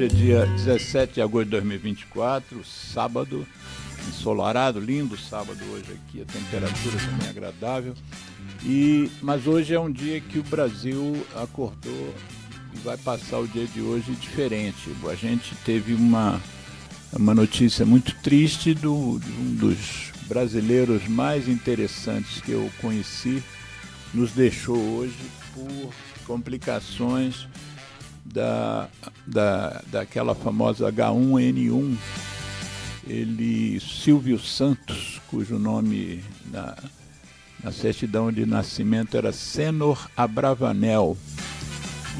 Hoje é dia 17 de agosto de 2024, sábado, ensolarado, lindo sábado hoje aqui, a temperatura também é agradável. Mas hoje é um dia que o Brasil acordou e vai passar o dia de hoje diferente. A gente teve uma notícia muito triste de um dos brasileiros mais interessantes que eu conheci, nos deixou hoje por complicações daquela famosa H1N1. Silvio Santos, cujo nome na certidão de nascimento era Senor Abravanel.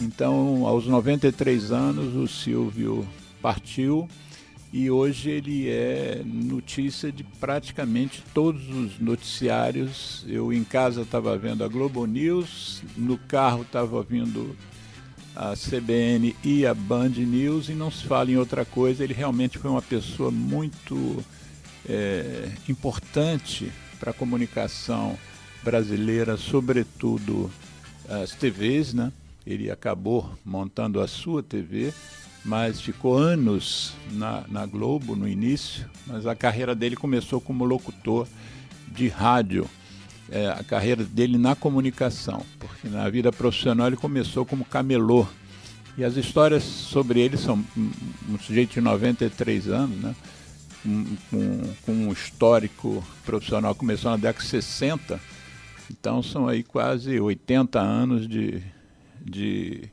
Então, aos 93 anos, o Silvio partiu e hoje ele é notícia de praticamente todos os noticiários. Eu em casa estava vendo a Globo News, no carro estava ouvindo a CBN e a Band News, e não se fala em outra coisa. Ele realmente foi uma pessoa muito importante para a comunicação brasileira, sobretudo as TVs, né? Ele acabou montando a sua TV, mas ficou anos na Globo no início, mas a carreira dele começou como locutor de rádio. A carreira dele na comunicação, porque na vida profissional ele começou como camelô. E as histórias sobre ele são um sujeito de 93 anos, né? Com um histórico profissional, começou na década de 60, então são aí quase 80 anos de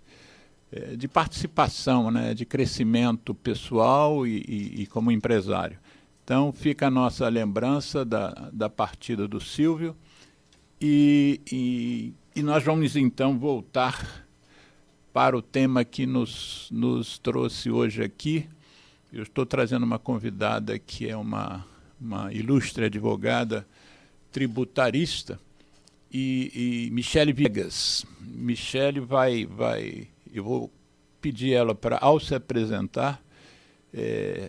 participação, né? De crescimento pessoal e como empresário. Então fica a nossa lembrança da partida do Silvio. E nós vamos então voltar para o tema que nos trouxe hoje aqui. Eu estou trazendo uma convidada que é uma ilustre advogada tributarista, e Michele Viegas. Michele eu vou pedir ela para, ao se apresentar,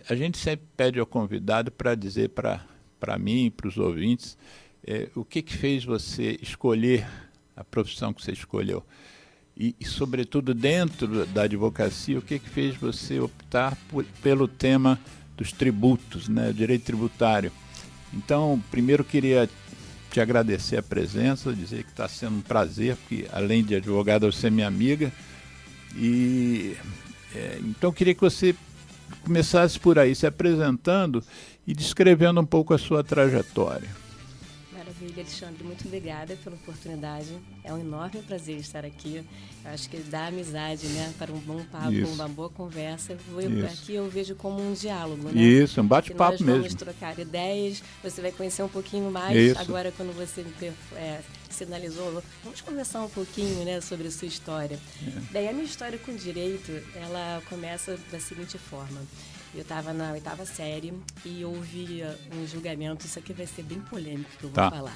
a gente sempre pede ao convidado para dizer para mim e para os ouvintes o que fez você escolher a profissão que você escolheu? E sobretudo, dentro da advocacia, o que fez você optar pelo tema dos tributos, né? Direito tributário? Então, primeiro queria te agradecer a presença, dizer que está sendo um prazer, porque além de advogada, você é minha amiga. Então, queria que você começasse por aí, se apresentando e descrevendo um pouco a sua trajetória. Maravilha, Alexandre, muito obrigada pela oportunidade. É um enorme prazer estar aqui. Eu acho que dá amizade, né, para um bom papo, uma boa conversa. Aqui eu vejo como um diálogo, né? Isso, um bate-papo mesmo. Nós vamos trocar ideias, você vai conhecer um pouquinho mais. Isso. Agora, quando você me sinalizou, vamos conversar um pouquinho, né, sobre a sua história. Daí a minha história com direito, ela começa da seguinte forma. Eu estava na 8ª série e houve um julgamento. Isso aqui vai ser bem polêmico que eu vou falar.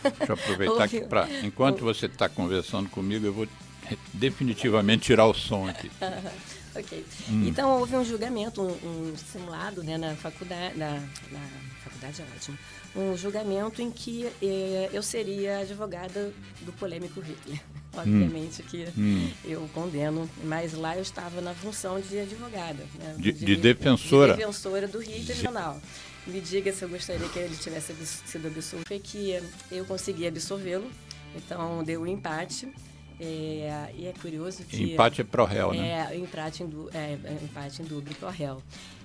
Deixa eu aproveitar que enquanto você está conversando comigo, eu vou definitivamente tirar o som aqui. Ok. Então, houve um julgamento, um simulado, né, na faculdade, na faculdade é ótimo, um julgamento em que eu seria advogada do polêmico Hitler. Obviamente que eu condeno, mas lá eu estava na função de advogada. Né, de defensora. De defensora do Hitler Nacional. Me diga se eu gostaria que ele tivesse sido absolvido. Foi que eu consegui absolvê-lo, então deu um empate. E é curioso que... Empate é pró-réu, né? Empate em dúbio pró-réu.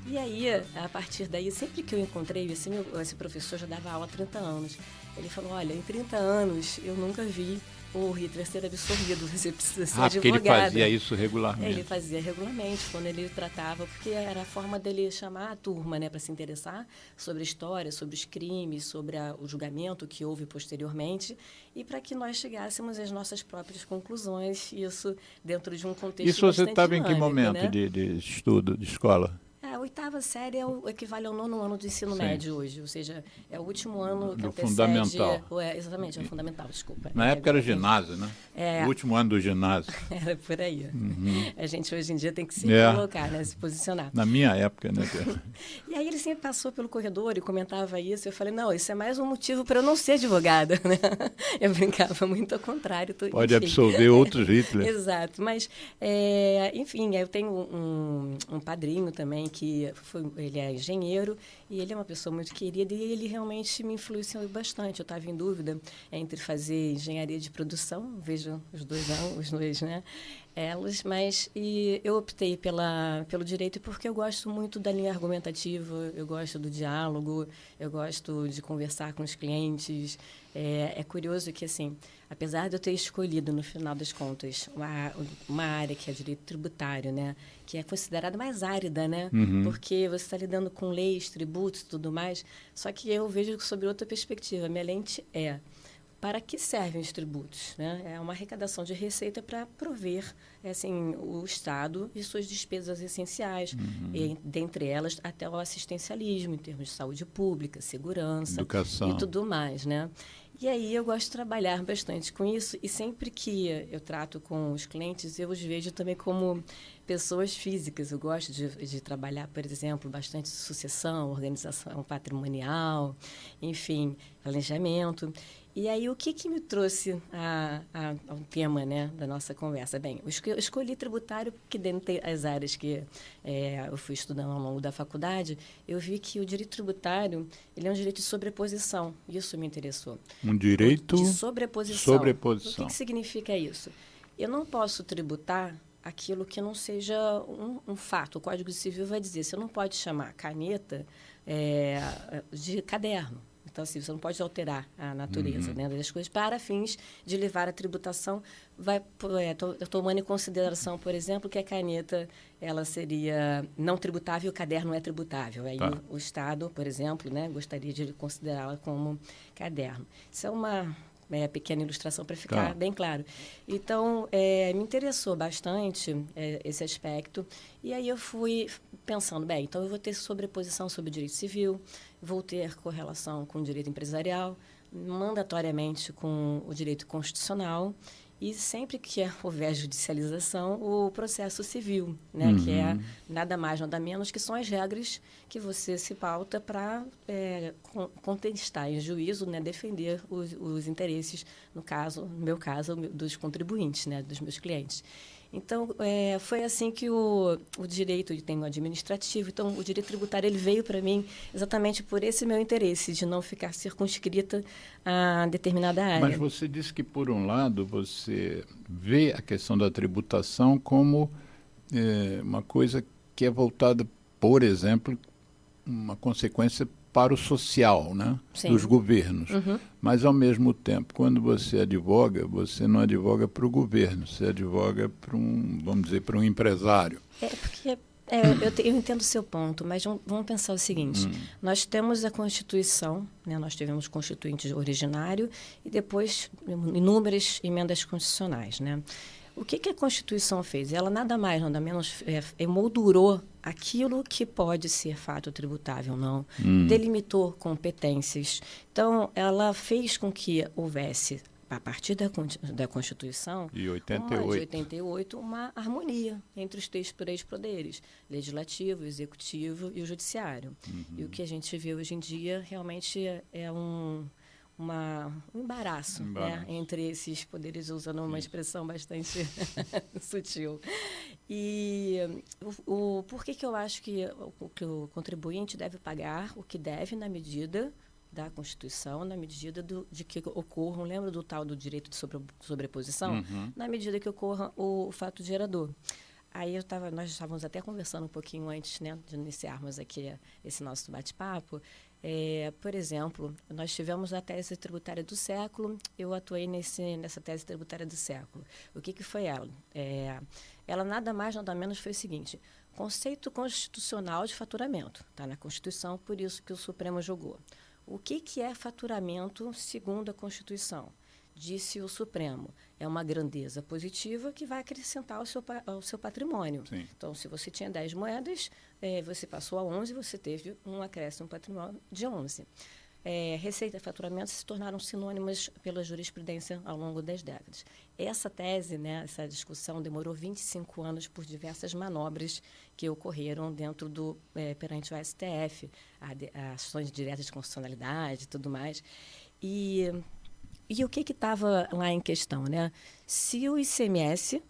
E aí, a partir daí, sempre que eu encontrei, esse professor já dava aula há 30 anos. Ele falou, olha, em 30 anos eu nunca vi o Hitler ser absorvido, você precisa ser advogada. Porque ele fazia isso regularmente. Ele fazia regularmente, quando ele tratava, porque era a forma dele chamar a turma, né, para se interessar sobre a história, sobre os crimes, sobre o julgamento que houve posteriormente, e para que nós chegássemos às nossas próprias conclusões, isso dentro de um contexto Isso você estava em que momento, né, de estudo, de escola? oitava série equivale ao 9º ano do ensino médio hoje, ou seja, é o último ano que do antecede... fundamental. Exatamente, é o fundamental, desculpa. Na época era ginásio, né? O último ano do ginásio. Era por aí. A gente hoje em dia tem que se colocar, né, se posicionar. Na minha época, né? E aí ele sempre passou pelo corredor e comentava isso. Eu falei, não, isso é mais um motivo para eu não ser advogada, né? Eu brincava muito ao contrário. Pode absorver outros Hitler. Exato, mas, enfim, eu tenho um padrinho também, ele é engenheiro, e ele é uma pessoa muito querida, e ele realmente me influenciou bastante. Eu estava em dúvida entre fazer engenharia de produção, vejo os dois, né? Mas eu optei pelo direito porque eu gosto muito da linha argumentativa, eu gosto do diálogo, eu gosto de conversar com os clientes. É curioso que, assim, apesar de eu ter escolhido, no final das contas, uma área que é direito tributário, né, que é considerada mais árida, né, porque você está lidando com leis, tributos e tudo mais, só que eu vejo sobre outra perspectiva. Minha lente para que servem os tributos, né? É uma arrecadação de receita para prover assim, o Estado e suas despesas essenciais, e, dentre elas até o assistencialismo, em termos de saúde pública, segurança, educação e tudo mais, né? E aí eu gosto de trabalhar bastante com isso, e sempre que eu trato com os clientes, eu os vejo também como pessoas físicas. Eu gosto de trabalhar, por exemplo, bastante sucessão, organização patrimonial, enfim, planejamento. E aí, o que me trouxe ao tema, né, da nossa conversa? Bem, eu escolhi tributário porque, dentre as áreas que eu fui estudando ao longo da faculdade, eu vi que o direito tributário ele é um direito de sobreposição. Isso me interessou. Um direito de sobreposição. O que significa isso? Eu não posso tributar aquilo que não seja um fato. O Código Civil vai dizer, você não pode chamar caneta de caderno. Então, assim, você não pode alterar a natureza, né, das coisas para fins de levar a tributação. Tomando em consideração, por exemplo, que a caneta ela seria não tributável e o caderno é tributável. Aí o Estado, por exemplo, né, gostaria de considerá-la como caderno. Isso é uma pequena ilustração para ficar bem claro. Então, me interessou bastante esse aspecto. E aí eu fui pensando, bem, então eu vou ter sobreposição sobre o direito civil, vou ter correlação com o direito empresarial, mandatoriamente com o direito constitucional, e sempre que houver judicialização, o processo civil, né, que é nada mais, nada menos que são as regras que você se pauta para contestar em juízo, né, defender os interesses, no meu caso, dos contribuintes, né, dos meus clientes. Então, foi assim que o direito tem o administrativo. Então, o direito tributário ele veio para mim exatamente por esse meu interesse, de não ficar circunscrita a determinada área. Mas você disse que, por um lado, você vê a questão da tributação como uma coisa que é voltada, por exemplo, uma consequência para o social, né, dos governos. Mas, ao mesmo tempo, quando você advoga, você não advoga para o governo, você advoga para vamos dizer, para um empresário. Porque eu entendo o seu ponto, mas vamos pensar o seguinte, nós temos a Constituição, né, nós tivemos o Constituinte originário e depois inúmeras emendas constitucionais, né? O que a Constituição fez? Ela nada mais, nada menos emoldurou aquilo que pode ser fato tributável ou não, delimitou competências. Então, ela fez com que houvesse, a partir da Constituição, de 88, uma harmonia entre os três poderes, legislativo, executivo e o judiciário. E o que a gente vê hoje em dia realmente é um embaraço, né, entre esses poderes, usando uma expressão bastante sutil. E por que eu acho que o contribuinte deve pagar o que deve na medida da Constituição, na medida de que ocorram, lembra do tal do direito de sobreposição? Na medida que ocorra o fato gerador. Aí nós estávamos até conversando um pouquinho antes, né, de iniciarmos aqui esse nosso bate-papo. Por exemplo, nós tivemos a tese tributária do século, eu atuei nessa tese tributária do século. O que foi ela? Ela nada mais, nada menos foi o seguinte, conceito constitucional de faturamento, está na Constituição, por isso que o Supremo julgou. O que é faturamento segundo a Constituição? disse o Supremo, é uma grandeza positiva que vai acrescentar ao seu patrimônio. Sim. Então, se você tinha 10 moedas, você passou a 11, você teve um acréscimo patrimônio de 11. Receita e faturamento se tornaram sinônimas pela jurisprudência ao longo das décadas. Essa tese, né, essa discussão, demorou 25 anos por diversas manobras que ocorreram dentro perante o STF, ações diretas de constitucionalidade e tudo mais. E o que estava lá em questão? Né? Se o ICMS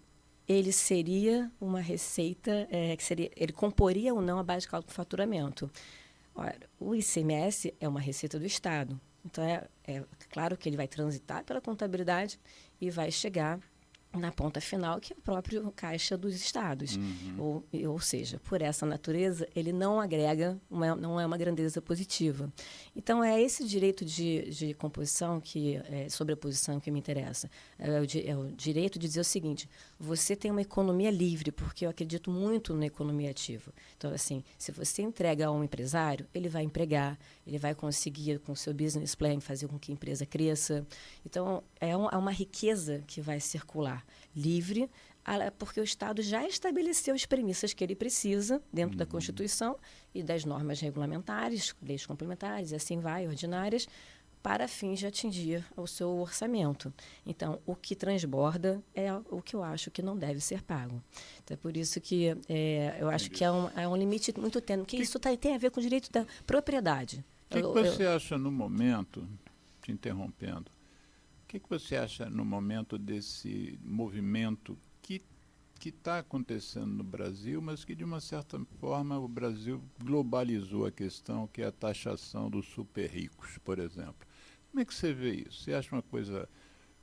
ele seria uma receita, ele comporia ou não a base de cálculo do faturamento. Ora, o ICMS é uma receita do Estado. Então, é claro que ele vai transitar pela contabilidade e vai chegar na ponta final, que é o próprio caixa dos estados. Ou seja, por essa natureza, ele não agrega, não é uma grandeza positiva. Então, é esse direito de composição, sobreposição, que me interessa. É o direito de dizer o seguinte, você tem uma economia livre, porque eu acredito muito na economia ativa. Então, assim, se você entrega a um empresário, ele vai empregar, ele vai conseguir, com o seu business plan, fazer com que a empresa cresça. Então, é uma riqueza que vai circular livre, porque o Estado já estabeleceu as premissas que ele precisa dentro da Constituição e das normas regulamentares, leis complementares, e assim vai, ordinárias, para fins de atingir o seu orçamento. Então, o que transborda é o que eu acho que não deve ser pago. Então, é por isso que eu acho que é um limite muito tênue, que isso tem a ver com o direito da propriedade. O que você acha no momento, te interrompendo, o que você acha no momento desse movimento que está acontecendo no Brasil, mas que, de uma certa forma, o Brasil globalizou a questão, que é a taxação dos super ricos, por exemplo? Como é que você vê isso? Você acha uma coisa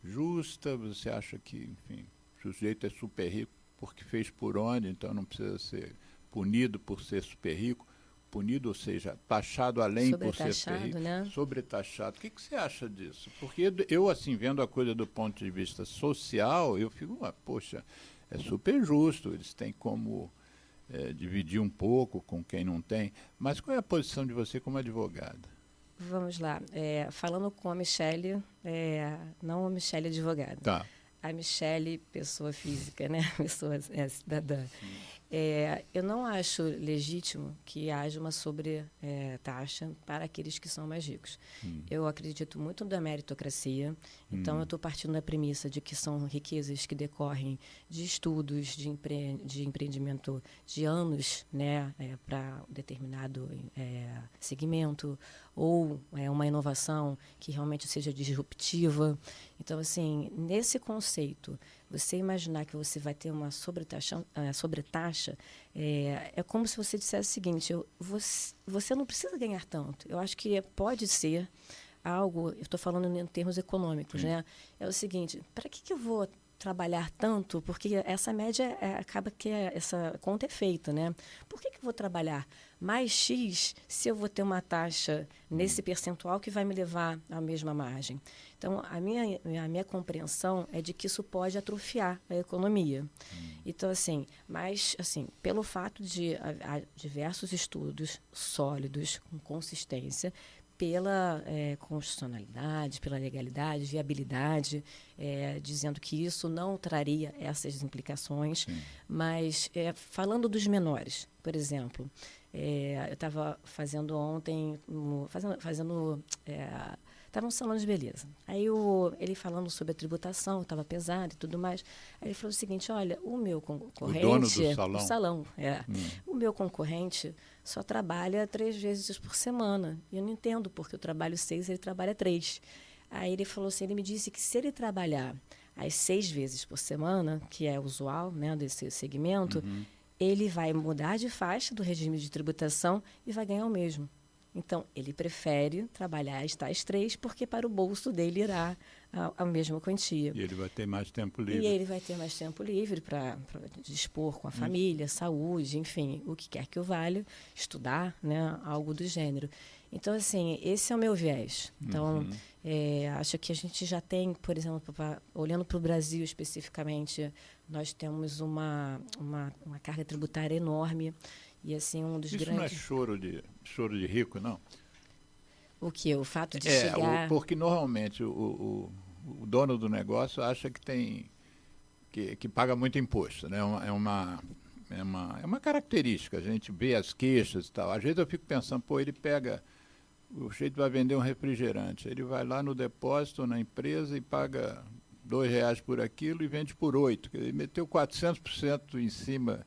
justa? Você acha que, enfim, o sujeito é super rico porque fez por onde, então não precisa ser punido por ser super rico? Punido, ou seja, taxado além por ser super rico, né? Sobretaxado. O que você acha disso? Porque eu, assim, vendo a coisa do ponto de vista social, eu fico, poxa, é super justo, eles têm como dividir um pouco com quem não tem. Mas qual é a posição de você como advogada? Vamos lá. Falando com a Michele, não a Michele advogada. Tá. A Michele, pessoa física, né? Pessoa cidadã. Eu não acho legítimo que haja uma sobretaxa para aqueles que são mais ricos. Eu acredito muito na meritocracia, então eu estou partindo da premissa de que são riquezas que decorrem de estudos, de empreendimento de anos, né, para determinado segmento, ou uma inovação que realmente seja disruptiva. Então, assim, nesse conceito, você imaginar que você vai ter uma sobretaxa, é como se você dissesse o seguinte, você não precisa ganhar tanto. Eu acho que pode ser algo, eu estou falando em termos econômicos, né? É o seguinte, para que eu vou trabalhar tanto? Porque essa média acaba que essa conta é feita, né? Por que eu vou trabalhar mais X se eu vou ter uma taxa nesse percentual que vai me levar à mesma margem? Então, a minha compreensão é de que isso pode atrofiar a economia. Então, assim, mas, assim, pelo fato de há diversos estudos sólidos, com consistência, pela constitucionalidade, pela legalidade, viabilidade, dizendo que isso não traria essas implicações. Sim. Mas, falando dos menores, por exemplo, eu estava fazendo ontem, estava num salão de beleza. Aí ele falando sobre a tributação, estava pesado e tudo mais. Aí ele falou o seguinte, olha, o meu concorrente... O dono do salão? O salão, O meu concorrente só trabalha 3 vezes por semana. E eu não entendo porque eu trabalho 6 e ele trabalha 3. Aí ele falou assim, ele me disse que se ele trabalhar as 6 vezes por semana, que é usual, né, desse segmento, ele vai mudar de faixa do regime de tributação e vai ganhar o mesmo. Então, ele prefere trabalhar as tais 3, porque para o bolso dele irá a mesma quantia. E ele vai ter mais tempo livre. E ele vai ter mais tempo livre para dispor com a família, saúde, enfim, o que quer que o valha, estudar, né, algo do gênero. Então, assim, esse é o meu viés. Então, acho que a gente já tem, por exemplo, olhando para o Brasil especificamente, nós temos uma carga tributária enorme. E, assim, um dos grandes... Isso não é choro de rico, não? O quê? O fato de chegar... Porque, normalmente, o o dono do negócio acha que que paga muito imposto, né? É uma característica, a gente vê as queixas e tal. Às vezes eu fico pensando, pô, ele pega, o jeito vai vender um refrigerante, ele vai lá no depósito, na empresa e paga R$ 2 por aquilo e vende por 8. Ele meteu 400% em cima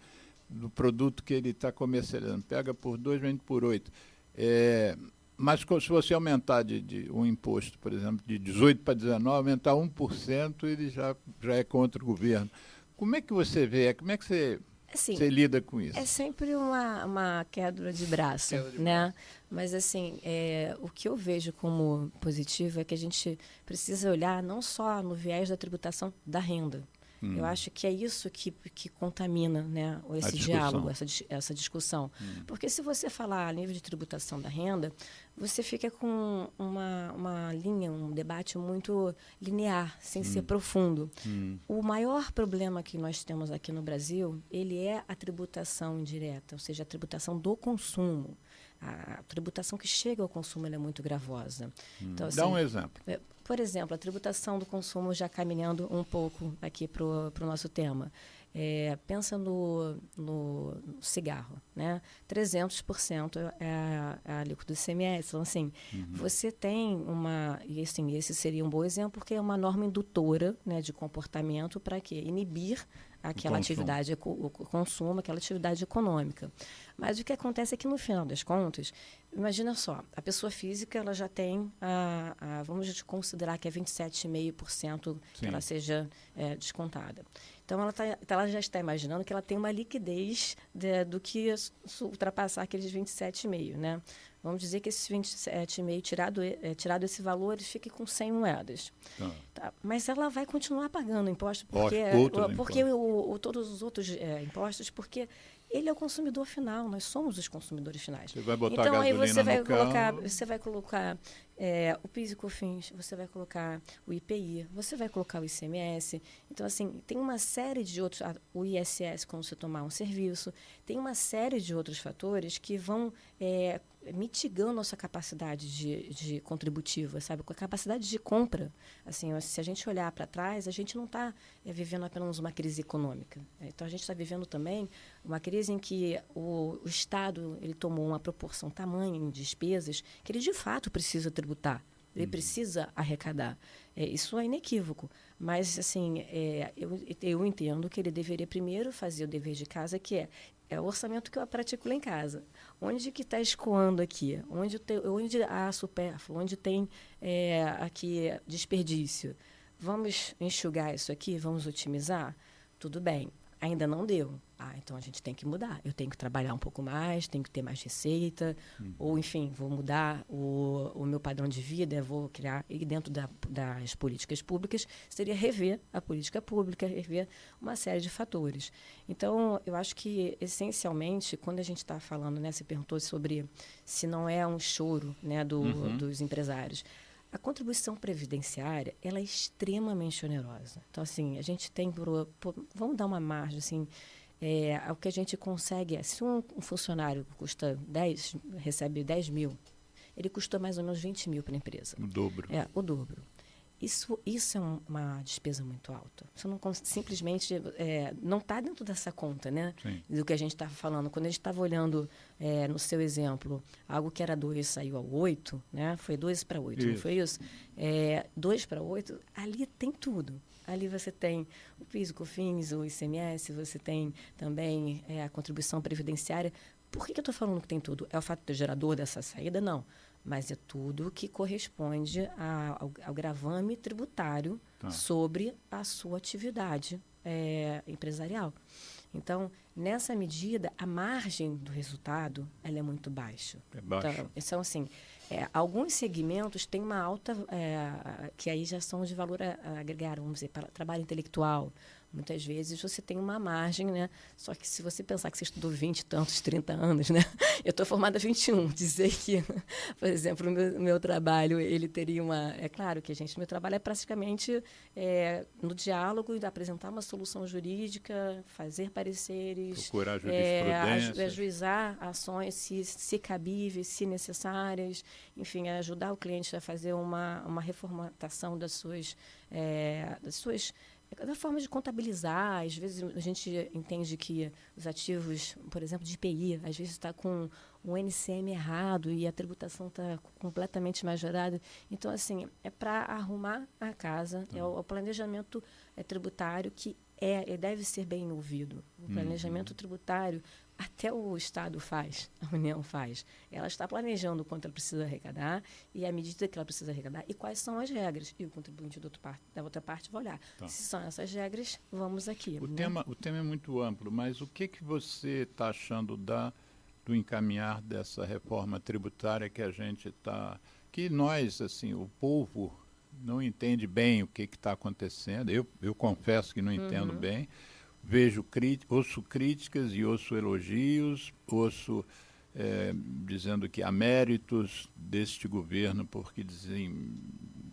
do produto que ele está comercializando. Pega por 2, vende por 8. Mas se você aumentar um imposto, por exemplo, de 18 para 19, aumentar 1%, ele já é contra o governo. Como é que você vê? Como é que você lida com isso? É sempre uma quebra de braço, né? Mas, assim, o que eu vejo como positivo é que a gente precisa olhar não só no viés da tributação da renda. Eu acho que é isso que contamina, né, esse diálogo, essa discussão. Porque se você falar a nível de tributação da renda, você fica com uma linha, um debate muito linear, sem ser profundo. O maior problema que nós temos aqui no Brasil, ele é a tributação indireta, ou seja, a tributação do consumo. A tributação que chega ao consumo ela é muito gravosa. Então, assim, dá um exemplo. Por exemplo, a tributação do consumo, já caminhando um pouco aqui para o nosso tema. Pensa no cigarro, né? 300% é a alíquota do ICMS. Então, assim, você tem e assim, esse seria um bom exemplo, porque é uma norma indutora, né, de comportamento para quê? Inibir aquela atividade, o consumo, aquela atividade econômica. Mas o que acontece é que, no final das contas, imagina só, a pessoa física ela já tem, vamos considerar que é 27,5% que ela seja descontada. Então, ela já está imaginando que ela tem uma liquidez do que ultrapassar aqueles 27,5%, né? Vamos dizer que esses 27,5%, tirado esse valor, ele fique com 100 moedas. Tá. Mas ela vai continuar pagando imposto, porque todos os outros impostos, porque ele é o consumidor final, nós somos os consumidores finais. Você vai botar então, aí gasolina você vai colocar o PIS e COFINS, você vai colocar o IPI, você vai colocar o ICMS. Então, assim, tem uma série de outros, o ISS, quando você tomar um serviço, tem uma série de outros fatores que vão mitigando nossa capacidade de contributiva, sabe? Com a capacidade de compra. Assim, se a gente olhar para trás, a gente não está vivendo apenas uma crise econômica. Então, a gente está vivendo também uma crise em que o Estado ele tomou uma proporção tamanha em despesas que ele, de fato, precisa tributar. Ele precisa arrecadar. Isso é inequívoco. Mas, assim, eu entendo que ele deveria primeiro fazer o dever de casa, que é o orçamento que eu pratico lá em casa. Onde que está escoando aqui? Onde há supérfluo? Onde tem aqui desperdício? Vamos enxugar isso aqui? Vamos otimizar? Tudo bem. Ainda não deu. Então a gente tem que mudar. Eu tenho que trabalhar um pouco mais, tenho que ter mais receita, ou, enfim, vou mudar o meu padrão de vida, vou criar, e dentro das políticas públicas, seria rever a política pública, rever uma série de fatores. Então, eu acho que, essencialmente, quando a gente está falando, né, você perguntou sobre se não é um choro, né, dos empresários, a contribuição previdenciária, ela é extremamente onerosa. Então, assim, a gente tem, vamos dar uma margem, assim, o que a gente consegue se um funcionário recebe 10 mil, ele custa mais ou menos 20 mil para a empresa. O dobro. O dobro. Isso é uma despesa muito alta. Você não simplesmente não está dentro dessa conta, né? Sim. Do que a gente estava falando. Quando a gente estava olhando, no seu exemplo, algo que era 2 saiu a 8, né? Foi 2 para 8, não foi isso? 2 para 8, ali tem tudo. Ali você tem o PIS, o COFINS, o ICMS, você tem também a contribuição previdenciária. Por que eu estou falando que tem tudo? É o fato de ter gerador dessa saída? Não. Mas é tudo que corresponde ao gravame tributário sobre a sua atividade empresarial. Então, nessa medida, a margem do resultado ela é muito baixa. É baixa. Então, assim, alguns segmentos têm uma alta, que aí já são de valor agregado, vamos dizer, para trabalho intelectual, Muitas vezes você tem uma margem, né? Só que se você pensar que você estudou 20 e tantos, 30 anos, né? Eu estou formada há 21. Dizer que, por exemplo, o meu trabalho, ele teria uma... É claro que, meu trabalho é praticamente no diálogo, apresentar uma solução jurídica, fazer pareceres... Procurar jurisprudência. Ajuizar ações, se cabíveis, se necessárias. Enfim, ajudar o cliente a fazer uma reformatação da forma de contabilizar. Às vezes a gente entende que os ativos, por exemplo, de IPI, às vezes está com um NCM errado e a tributação está completamente majorada. Então, assim, é para arrumar a casa, é o planejamento tributário que deve ser bem ouvido. O planejamento tributário até o Estado faz, a União faz. Ela está planejando o quanto ela precisa arrecadar e a medida que ela precisa arrecadar e quais são as regras. E o contribuinte da outra parte vai olhar. Tá. Se são essas regras, vamos aqui. O tema é muito amplo, mas o que você está achando do encaminhar dessa reforma tributária que a gente está... Que nós, assim, o povo não entende bem o que está acontecendo. Eu confesso que não entendo bem. Ouço críticas e ouço elogios, dizendo que há méritos deste governo porque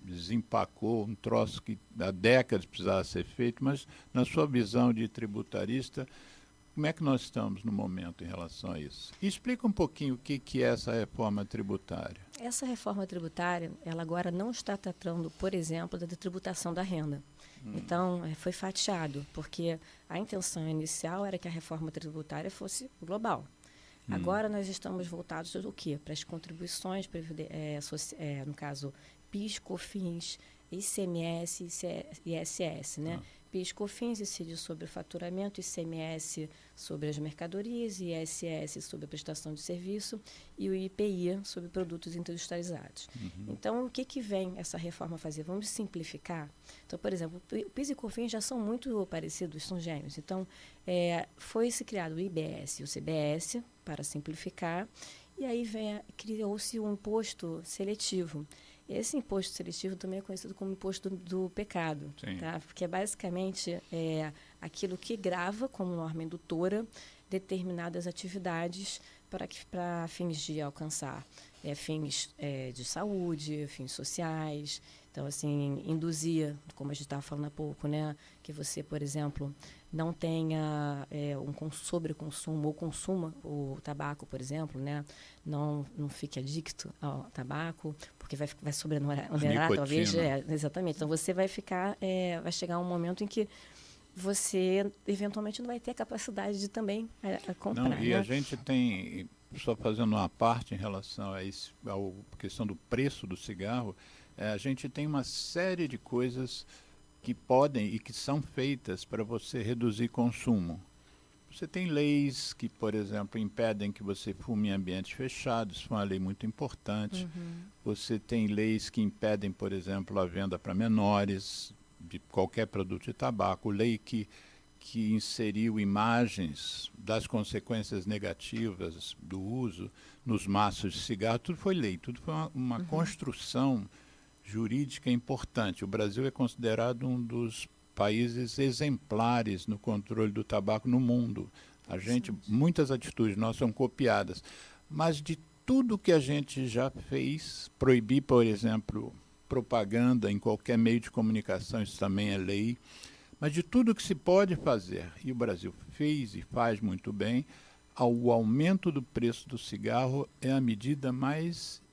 desempacou um troço que há décadas precisava ser feito, mas na sua visão de tributarista, como é que nós estamos no momento em relação a isso? E explica um pouquinho o que é essa reforma tributária. Essa reforma tributária, ela agora não está tratando, por exemplo, da tributação da renda. Então, foi fatiado, porque a intenção inicial era que a reforma tributária fosse global. Agora nós estamos voltados o quê? Para as contribuições, no caso, PIS, COFINS, ICMS e ISS, né? PIS, COFINS incide sobre o faturamento, ICMS sobre as mercadorias, ISS sobre a prestação de serviço e o IPI sobre produtos industrializados. Então, o que vem essa reforma fazer? Vamos simplificar. Então, por exemplo, o PIS e COFINS já são muito parecidos, são gêmeos. Então, foi-se criado o IBS e o CBS para simplificar, e aí criou-se um imposto seletivo. Esse imposto seletivo também é conhecido como imposto do pecado, tá? Porque é basicamente aquilo que grava como norma indutora determinadas atividades para fins de alcançar fins de saúde, fins sociais. Então, assim, induzir, como a gente estava falando há pouco, né, que você, por exemplo, não tenha um sobreconsumo ou consuma o tabaco, por exemplo, né, não fique adicto ao tabaco, porque vai sobreonerar, talvez. Exatamente. Então, você vai vai chegar um momento em que você, eventualmente, não vai ter a capacidade de também comprar. Não, e a gente tem, só fazendo uma parte em relação a questão do preço do cigarro, a gente tem uma série de coisas que podem e que são feitas para você reduzir consumo. Você tem leis que, por exemplo, impedem que você fume em ambientes fechados, isso é uma lei muito importante. Você tem leis que impedem, por exemplo, a venda para menores de qualquer produto de tabaco, lei que inseriu imagens das consequências negativas do uso nos maços de cigarro, tudo foi lei, tudo foi uma construção jurídica importante. O Brasil é considerado um dos países exemplares no controle do tabaco no mundo. Muitas atitudes nossas são copiadas, mas de tudo que a gente já fez, proibir, por exemplo, propaganda em qualquer meio de comunicação, isso também é lei, mas de tudo que se pode fazer, e o Brasil fez e faz muito bem, o aumento do preço do cigarro é a medida mais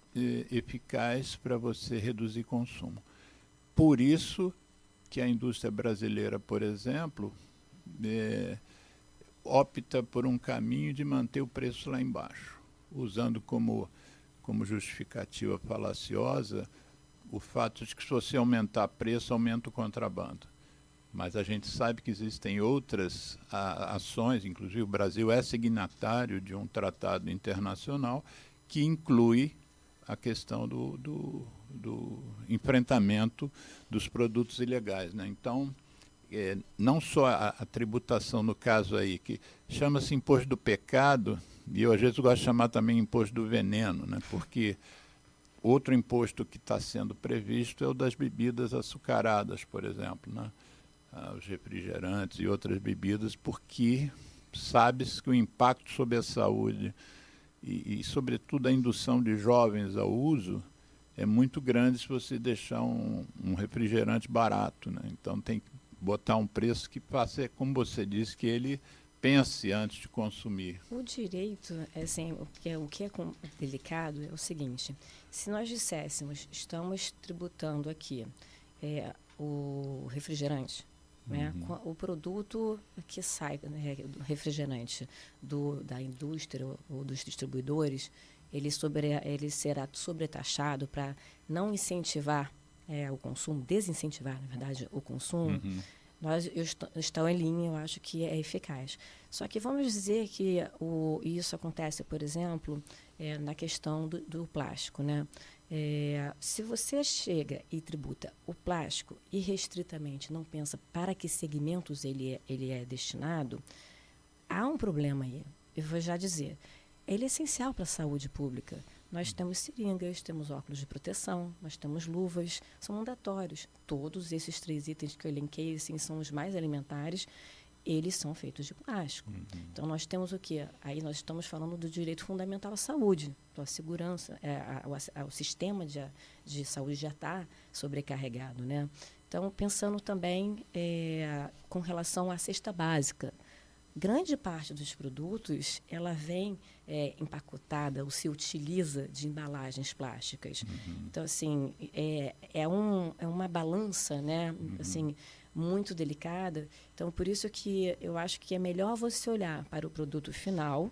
eficaz para você reduzir consumo. Por isso que a indústria brasileira, por exemplo, opta por um caminho de manter o preço lá embaixo, usando como justificativa falaciosa o fato de que se você aumentar preço, aumenta o contrabando. Mas a gente sabe que existem outras ações, inclusive o Brasil é signatário de um tratado internacional que inclui a questão do enfrentamento dos produtos ilegais, né? Então, não só a tributação, no caso aí, que chama-se imposto do pecado, e eu às vezes gosto de chamar também imposto do veneno, né? Porque outro imposto que está sendo previsto é o das bebidas açucaradas, por exemplo, né? os refrigerantes e outras bebidas, porque sabe-se que o impacto sobre a saúde e, sobretudo, a indução de jovens ao uso é muito grande se você deixar um refrigerante barato, né? Então tem que botar um preço que faça, como você disse, que ele pense antes de consumir. O direito, assim, o que é delicado é o seguinte: se nós disséssemos, estamos tributando aqui o refrigerante, né, o produto que sai, né, do refrigerante da indústria ou dos distribuidores, ele será sobretaxado para não incentivar o consumo, desincentivar, na verdade, o consumo. Estão em linha, eu acho que é eficaz. Só que vamos dizer que isso acontece, por exemplo, na questão do plástico, né? Se você chega e tributa o plástico irrestritamente, não pensa para que segmentos ele é destinado, há um problema aí. Eu vou já dizer. Ele é essencial para a saúde pública. Nós temos seringas, temos óculos de proteção, nós temos luvas, são mandatórios. Todos esses 3 itens que eu elenquei, assim, são os mais alimentares, eles são feitos de plástico. Então, nós temos o quê? Aí nós estamos falando do direito fundamental à saúde, à segurança, o sistema de saúde já está sobrecarregado, né? Então, pensando também com relação à cesta básica, grande parte dos produtos, ela vem empacotada ou se utiliza de embalagens plásticas. Então, assim, é uma balança, né? Assim, muito delicada. Então, por isso que eu acho que é melhor você olhar para o produto final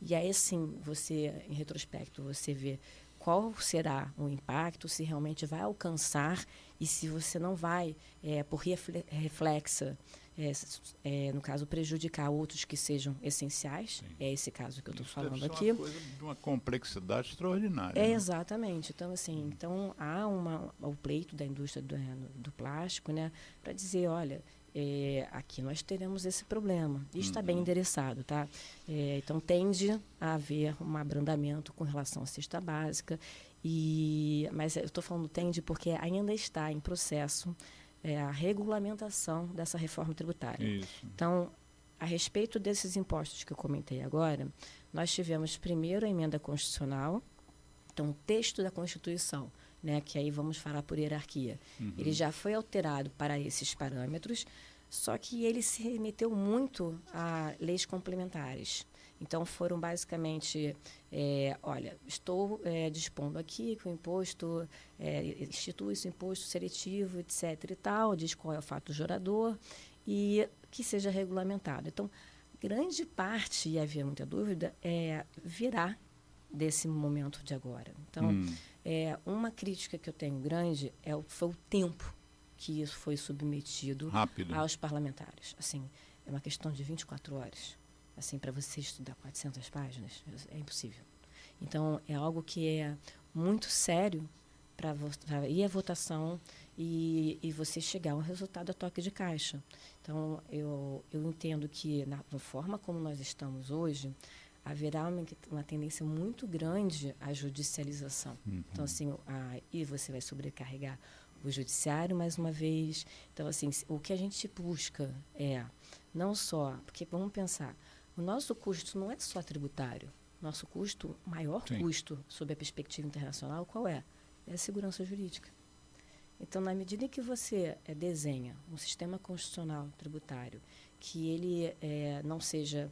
e aí, sim, você, em retrospecto, você vê qual será o impacto, se realmente vai alcançar e se você não vai, por reflexa, no caso, prejudicar outros que sejam essenciais. Sim. É esse caso que eu estou falando aqui. Isso é uma coisa de uma complexidade extraordinária. Né? Exatamente. Então, assim, há o pleito da indústria do plástico, né, para dizer, olha, aqui nós teremos esse problema. E está bem endereçado, tá? Então, tende a haver um abrandamento com relação à cesta básica. Mas eu estou falando tende porque ainda está em processo a regulamentação dessa reforma tributária. Isso. Então, a respeito desses impostos que eu comentei agora, nós tivemos primeiro a emenda constitucional, então o texto da Constituição, né, que aí vamos falar por hierarquia, ele já foi alterado para esses parâmetros, só que ele se remeteu muito a leis complementares. Então, foram basicamente, olha, estou dispondo aqui que o imposto, institui esse imposto seletivo, etc. e tal, diz qual é o fato jurador e que seja regulamentado. Então, grande parte, e havia muita dúvida, virá desse momento de agora. Então, uma crítica que eu tenho grande foi o tempo que isso foi submetido aos parlamentares. Assim, é uma questão de 24 horas. Assim, para você estudar 400 páginas, é impossível. Então, é algo que é muito sério para ir à votação e você chegar a um resultado a toque de caixa. Então, eu entendo que, na forma como nós estamos hoje, haverá uma tendência muito grande à judicialização. Então, assim, e você vai sobrecarregar o judiciário mais uma vez. Então, assim, o que a gente busca não só... Porque, vamos pensar... O nosso custo não é só tributário. Nosso custo, maior custo, sob a perspectiva internacional, qual é? É a segurança jurídica. Então, na medida em que você desenha um sistema constitucional tributário que ele não seja...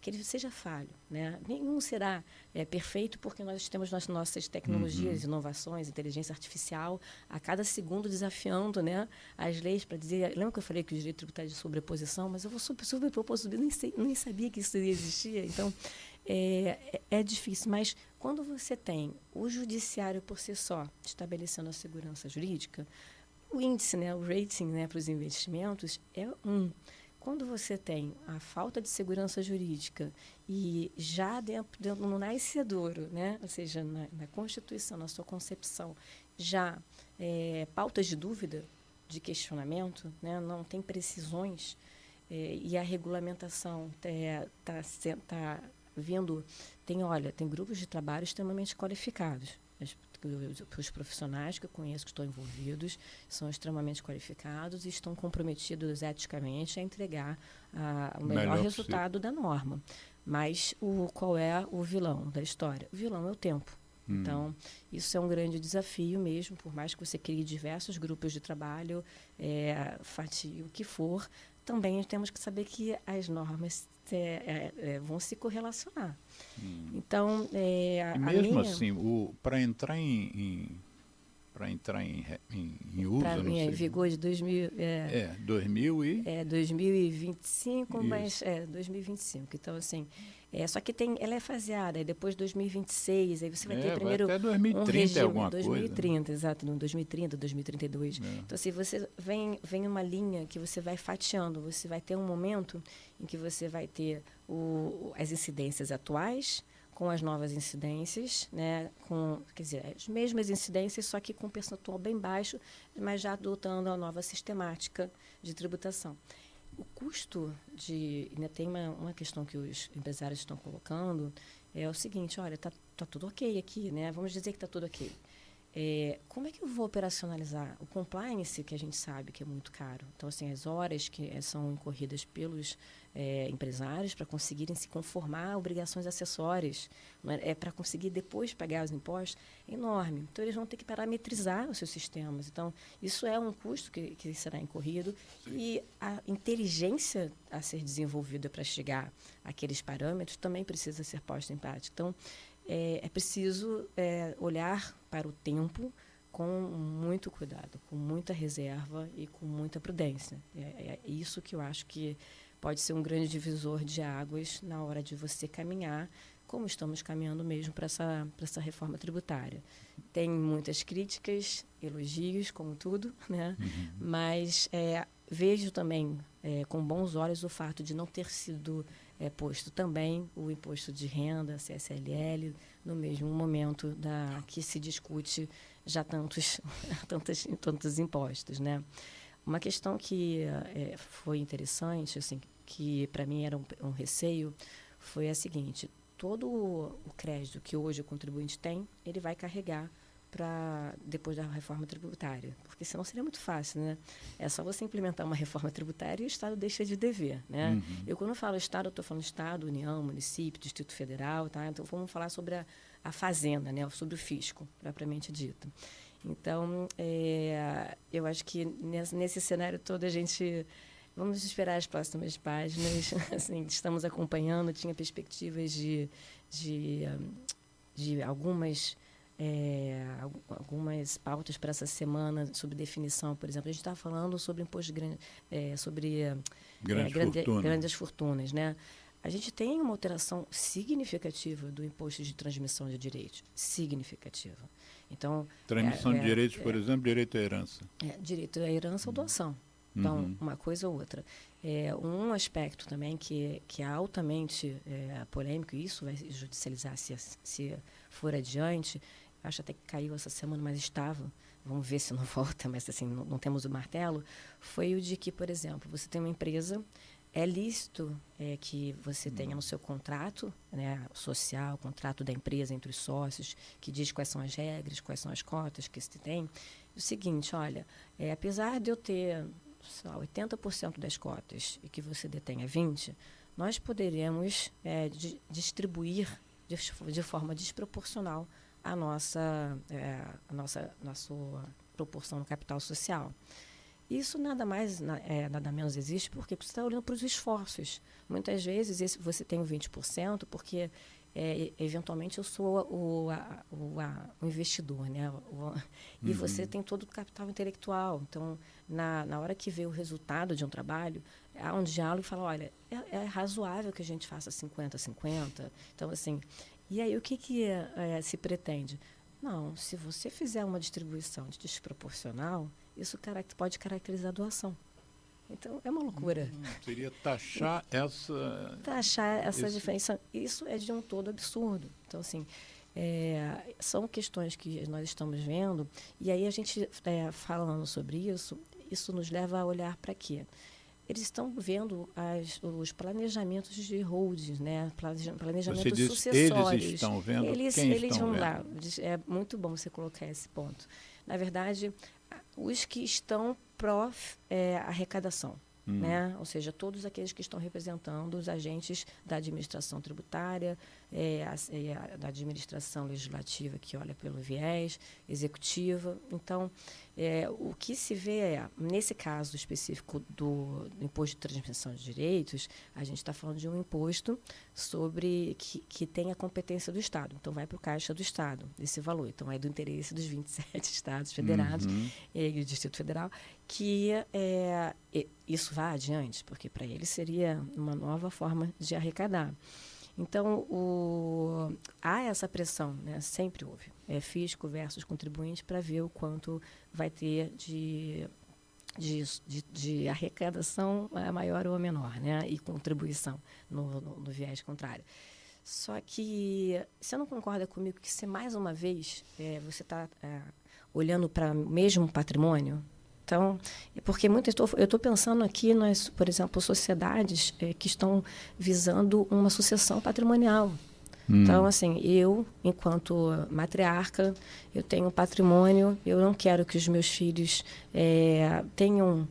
que ele seja falho, né? Nenhum será perfeito porque nós temos nas nossas tecnologias, inovações, inteligência artificial, a cada segundo desafiando, né, as leis para dizer... Lembra que eu falei que o direito tributário é de sobreposição? Mas eu vou sobrepor, nem sabia que isso existia. Então, é difícil. Mas quando você tem o judiciário por si só estabelecendo a segurança jurídica, o índice, né, o rating, né, para os investimentos é 1. Quando você tem a falta de segurança jurídica e já dentro no nascedouro, né? Ou seja, na Constituição, na sua concepção, já pautas de dúvida, de questionamento, né? Não tem precisões, e a regulamentação está vindo... Tem grupos de trabalho extremamente qualificados. os profissionais que eu conheço que estão envolvidos são extremamente qualificados e estão comprometidos eticamente a entregar o melhor resultado da norma. Mas qual é o vilão da história? O vilão é o tempo. Então, isso é um grande desafio mesmo, por mais que você crie diversos grupos de trabalho, fatie o que for, também temos que saber que as normas vão se correlacionar. Então, e mesmo assim, para entrar em uso, não sei. Em vigor de 2025, isso. Mas 2025. Então, assim, só que ela é faseada, e depois de 2026, aí você vai ter primeiro até 2030 um regime, alguma 2030, coisa. Exato, no 2030, 2032. Então, assim, você vem uma linha que você vai fatiando, você vai ter um momento em que você vai ter as incidências atuais, com as novas incidências, né, quer dizer, as mesmas incidências, só que com um percentual bem baixo, mas já adotando a nova sistemática de tributação. O custo ainda tem uma questão que os empresários estão colocando, é o seguinte, olha, tá tudo ok aqui, né? Vamos dizer que está tudo ok. Como é que eu vou operacionalizar o compliance, que a gente sabe que é muito caro? Então, assim, as horas que são incorridas pelos empresários para conseguirem se conformar a obrigações acessórias, para conseguir depois pagar os impostos, é enorme. Então, eles vão ter que parametrizar os seus sistemas. Então, isso é um custo que será incorrido. Sim. E a inteligência a ser desenvolvida para chegar àqueles parâmetros também precisa ser posta em prática. Então, é preciso olhar para o tempo com muito cuidado, com muita reserva e com muita prudência. É isso que eu acho que pode ser um grande divisor de águas na hora de você caminhar, como estamos caminhando mesmo para essa reforma tributária. Tem muitas críticas, elogios, como tudo, né? Mas vejo também com bons olhos o fato de não ter sido posto também o imposto de renda, CSLL, no mesmo momento que se discute já tantos impostos, né? Uma questão que foi interessante, assim, que para mim era um receio, foi a seguinte: todo o crédito que hoje o contribuinte tem, ele vai carregar depois da reforma tributária, porque senão seria muito fácil, né? É só você implementar uma reforma tributária e o Estado deixa de dever, né? Eu, quando falo Estado, eu estou falando Estado, União, município, Distrito Federal, tá? Então, vamos falar sobre a fazenda, né? Sobre o fisco, propriamente dito. Então, eu acho que nesse cenário todo a gente... Vamos esperar as próximas páginas. Assim, estamos acompanhando, tinha perspectivas de algumas pautas para essa semana sobre definição, por exemplo. A gente está falando sobre imposto sobre grandes fortunas, né? A gente tem uma alteração significativa do imposto de transmissão de direitos, significativa. Então, transmissão de direitos, por exemplo, direito à herança. Direito à herança ou doação. Então, uma coisa ou outra. Um aspecto também que é altamente polêmico, e isso vai judicializar se for adiante, acho até que caiu essa semana, mas estava, vamos ver se não volta, mas assim, não temos o martelo, foi o de que, por exemplo, você tem uma empresa, é lícito que você tenha no seu contrato, né, social, contrato da empresa entre os sócios, que diz quais são as regras, quais são as cotas que se tem. O seguinte, olha, apesar de eu ter 80% das cotas e que você detenha 20%, nós poderemos distribuir de forma desproporcional a nossa proporção no capital social. Isso nada mais, nada menos existe porque você está olhando para os esforços. Muitas vezes você tem o 20% porque, eventualmente, eu sou o investidor, né? E você tem todo o capital intelectual. Então, na hora que vê o resultado de um trabalho, há um diálogo e fala, olha, é razoável que a gente faça 50-50. Então, assim, e aí o que se pretende? Não, se você fizer uma distribuição desproporcional, isso pode caracterizar a doação. Então, é uma loucura. Seria taxar essa... Taxar essa diferença. Isso é de um todo absurdo. Então, assim, são questões que nós estamos vendo, e aí a gente, falando sobre isso nos leva a olhar para quê? eles estão vendo os planejamentos de holdings, né? Planejamentos Você disse, sucessórios. Eles estão vendo? Eles estão vão vendo? lá. É muito bom você colocar esse ponto. Na verdade, os que estão pró-arrecadação. Né? Ou seja, todos aqueles que estão representando os agentes da administração tributária, da administração legislativa, que olha pelo viés, executiva. Então, o que se vê nesse caso específico do imposto de transmissão de direitos, a gente está falando de um imposto sobre que tem a competência do Estado. Então, vai para o caixa do Estado, esse valor. Então, é do interesse dos 27 estados federados e o Distrito Federal, que isso vai adiante, porque para eles seria uma nova forma de arrecadar. Então, há essa pressão, né? Sempre houve, fisco versus contribuinte, para ver o quanto vai ter de arrecadação maior ou menor, né? E contribuição no viés contrário. Só que você não concorda comigo que se mais uma vez você está olhando para o mesmo patrimônio? Então, porque eu estou pensando aqui, por exemplo, sociedades que estão visando uma sucessão patrimonial. Então, assim, eu, enquanto matriarca, eu tenho patrimônio, eu não quero que os meus filhos tenham,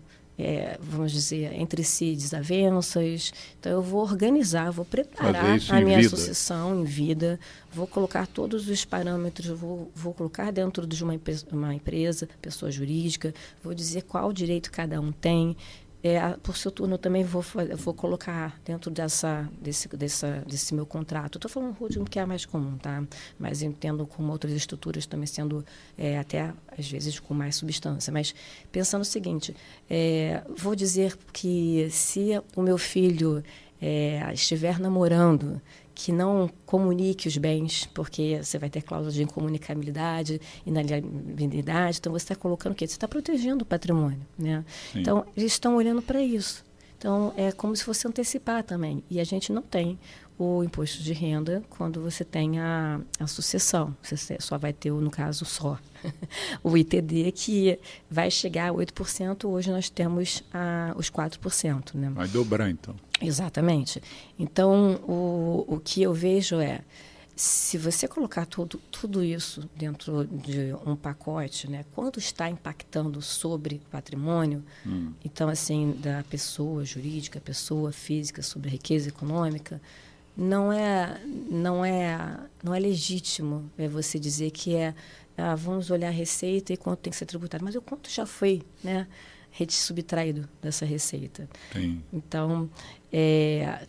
vamos dizer, entre si desavenças. Então, eu vou organizar, vou preparar a minha sucessão em vida, vou colocar todos os parâmetros, vou colocar dentro de uma empresa, pessoa jurídica, vou dizer qual direito cada um tem. Por seu turno, eu também vou colocar dentro desse meu contrato. Estou falando do que é mais comum, tá? Mas eu entendo com outras estruturas também sendo até, às vezes, com mais substância. Mas pensando o seguinte, vou dizer que se o meu filho estiver namorando, que não comunique os bens, porque você vai ter cláusula de incomunicabilidade, inalienabilidade, então você está colocando o quê? Você está protegendo o patrimônio, né? Então, eles estão olhando para isso. Então, é como se fosse antecipar também. E a gente não tem o imposto de renda quando você tem a sucessão. Você só vai ter, no caso, o ITD, que vai chegar a 8%. Hoje nós temos os 4%. Né? Vai dobrar, então. Exatamente. Então, o que eu vejo se você colocar tudo isso dentro de um pacote, né, quanto está impactando sobre o patrimônio, então, assim, da pessoa jurídica, pessoa física, sobre a riqueza econômica, não é legítimo você dizer que vamos olhar a receita e quanto tem que ser tributado. Mas o quanto já foi, né, subtraído dessa receita. Sim. Então,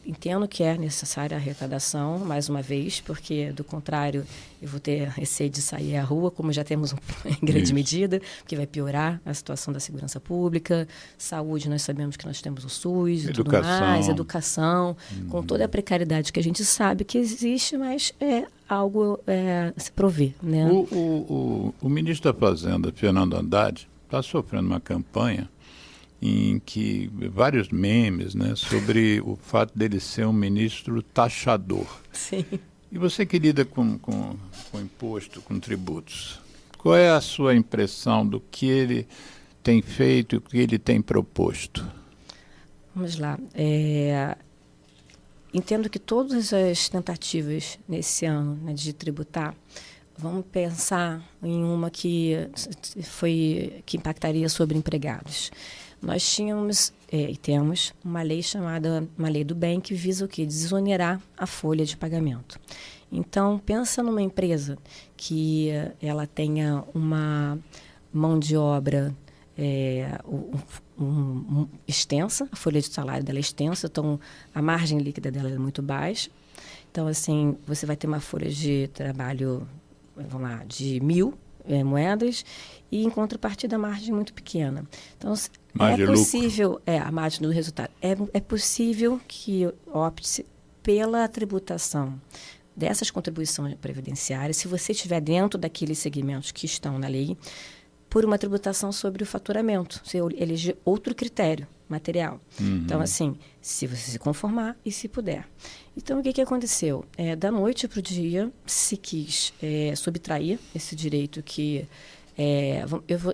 entendo que é necessária a arrecadação, mais uma vez, porque, do contrário, eu vou ter receio de sair à rua, como já temos em grande medida, porque vai piorar a situação da segurança pública, saúde, nós sabemos que nós temos o SUS e tudo mais, educação, com toda a precariedade que a gente sabe que existe, mas é algo a se prover. Né? O ministro da Fazenda, Fernando Haddad, está sofrendo uma campanha em que vários memes, né, sobre o fato dele ser um ministro taxador. Sim. E você que lida com imposto, com tributos, qual é a sua impressão do que ele tem feito e o que ele tem proposto? Vamos lá. Entendo que todas as tentativas nesse ano, né, de tributar, vamos pensar em uma que impactaria sobre empregados. Nós tínhamos e temos uma lei chamada uma lei do bem que visa o quê? Desonerar a folha de pagamento. Então, pensa numa empresa que ela tenha uma mão de obra extensa, a folha de salário dela é extensa, então a margem líquida dela é muito baixa. Então, assim, você vai ter uma folha de trabalho, vamos lá, de 1.000 moedas e, em contrapartida, a margem muito pequena. Então, é possível, a margem do resultado, é possível que opte pela tributação dessas contribuições previdenciárias, se você estiver dentro daqueles segmentos que estão na lei, por uma tributação sobre o faturamento, se eleger outro critério material. Então, assim, se você se conformar e se puder. Então, o que aconteceu? Da noite para o dia, se quis subtrair esse direito que...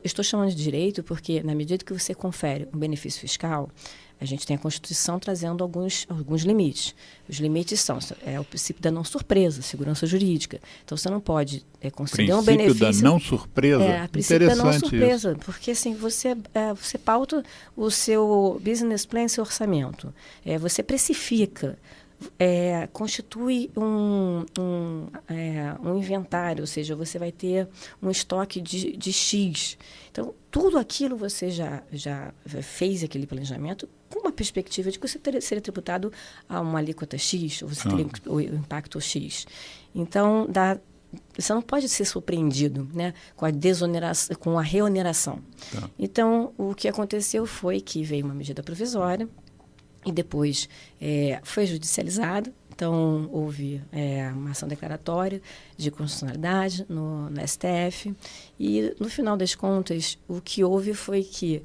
estou chamando de direito porque, na medida que você confere um benefício fiscal, a gente tem a Constituição trazendo alguns limites. Os limites são o princípio da não surpresa, segurança jurídica. Então, você não pode conceder um benefício... Princípio da não surpresa? Princípio da não surpresa. Isso. Porque, assim, você pauta o seu business plan, seu orçamento. Você precifica, constitui um inventário, ou seja, você vai ter um estoque de X. Então, tudo aquilo você já fez aquele planejamento com uma perspectiva de que você seria tributado a uma alíquota X, ou você teria o impacto X. Então, você não pode ser surpreendido, né, com a desoneração, com a reoneração. Tá. Então, o que aconteceu foi que veio uma medida provisória e depois foi judicializado. Então, houve uma ação declaratória de constitucionalidade no STF. E, no final das contas, o que houve foi que,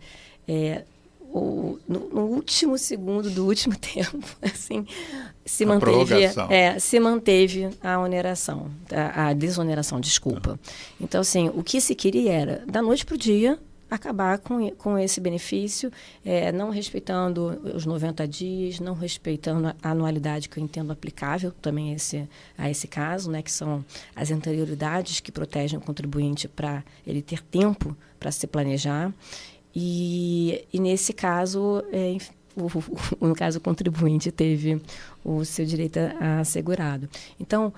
no último segundo do último tempo, assim, se manteve a oneração, a desoneração, desculpa. Então, assim, o que se queria era, da noite para o dia, acabar com esse benefício, não respeitando os 90 dias, não respeitando a anualidade que eu entendo aplicável também a esse caso, né, que são as anterioridades que protegem o contribuinte para ele ter tempo para se planejar. E nesse caso, no caso, o contribuinte teve o seu direito assegurado. Então,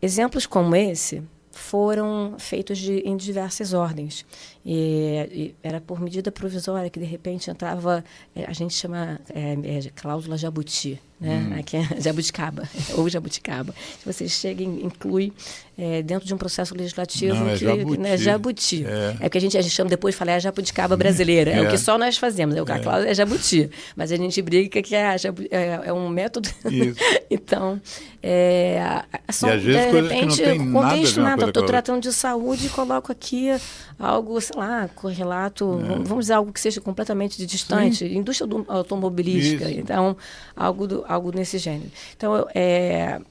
exemplos como esse foram feitos em diversas ordens. E era por medida provisória que, de repente, entrava, a gente chama cláusula jabuti, né? Aqui é jabuticaba, ou jabuticaba. Você chega e inclui dentro de um processo legislativo jabuti. É porque a gente chama depois, fala, jabuticaba brasileira. É o que só nós fazemos. A cláusula é jabuti. Mas a gente briga que é um método. Então, são, e às vezes, de repente, que não tem contexto nada. Estou tratando de saúde e coloco aqui algo, sei lá, correlato, vamos dizer, algo que seja completamente distante, indústria automobilística, então, algo nesse gênero. Então,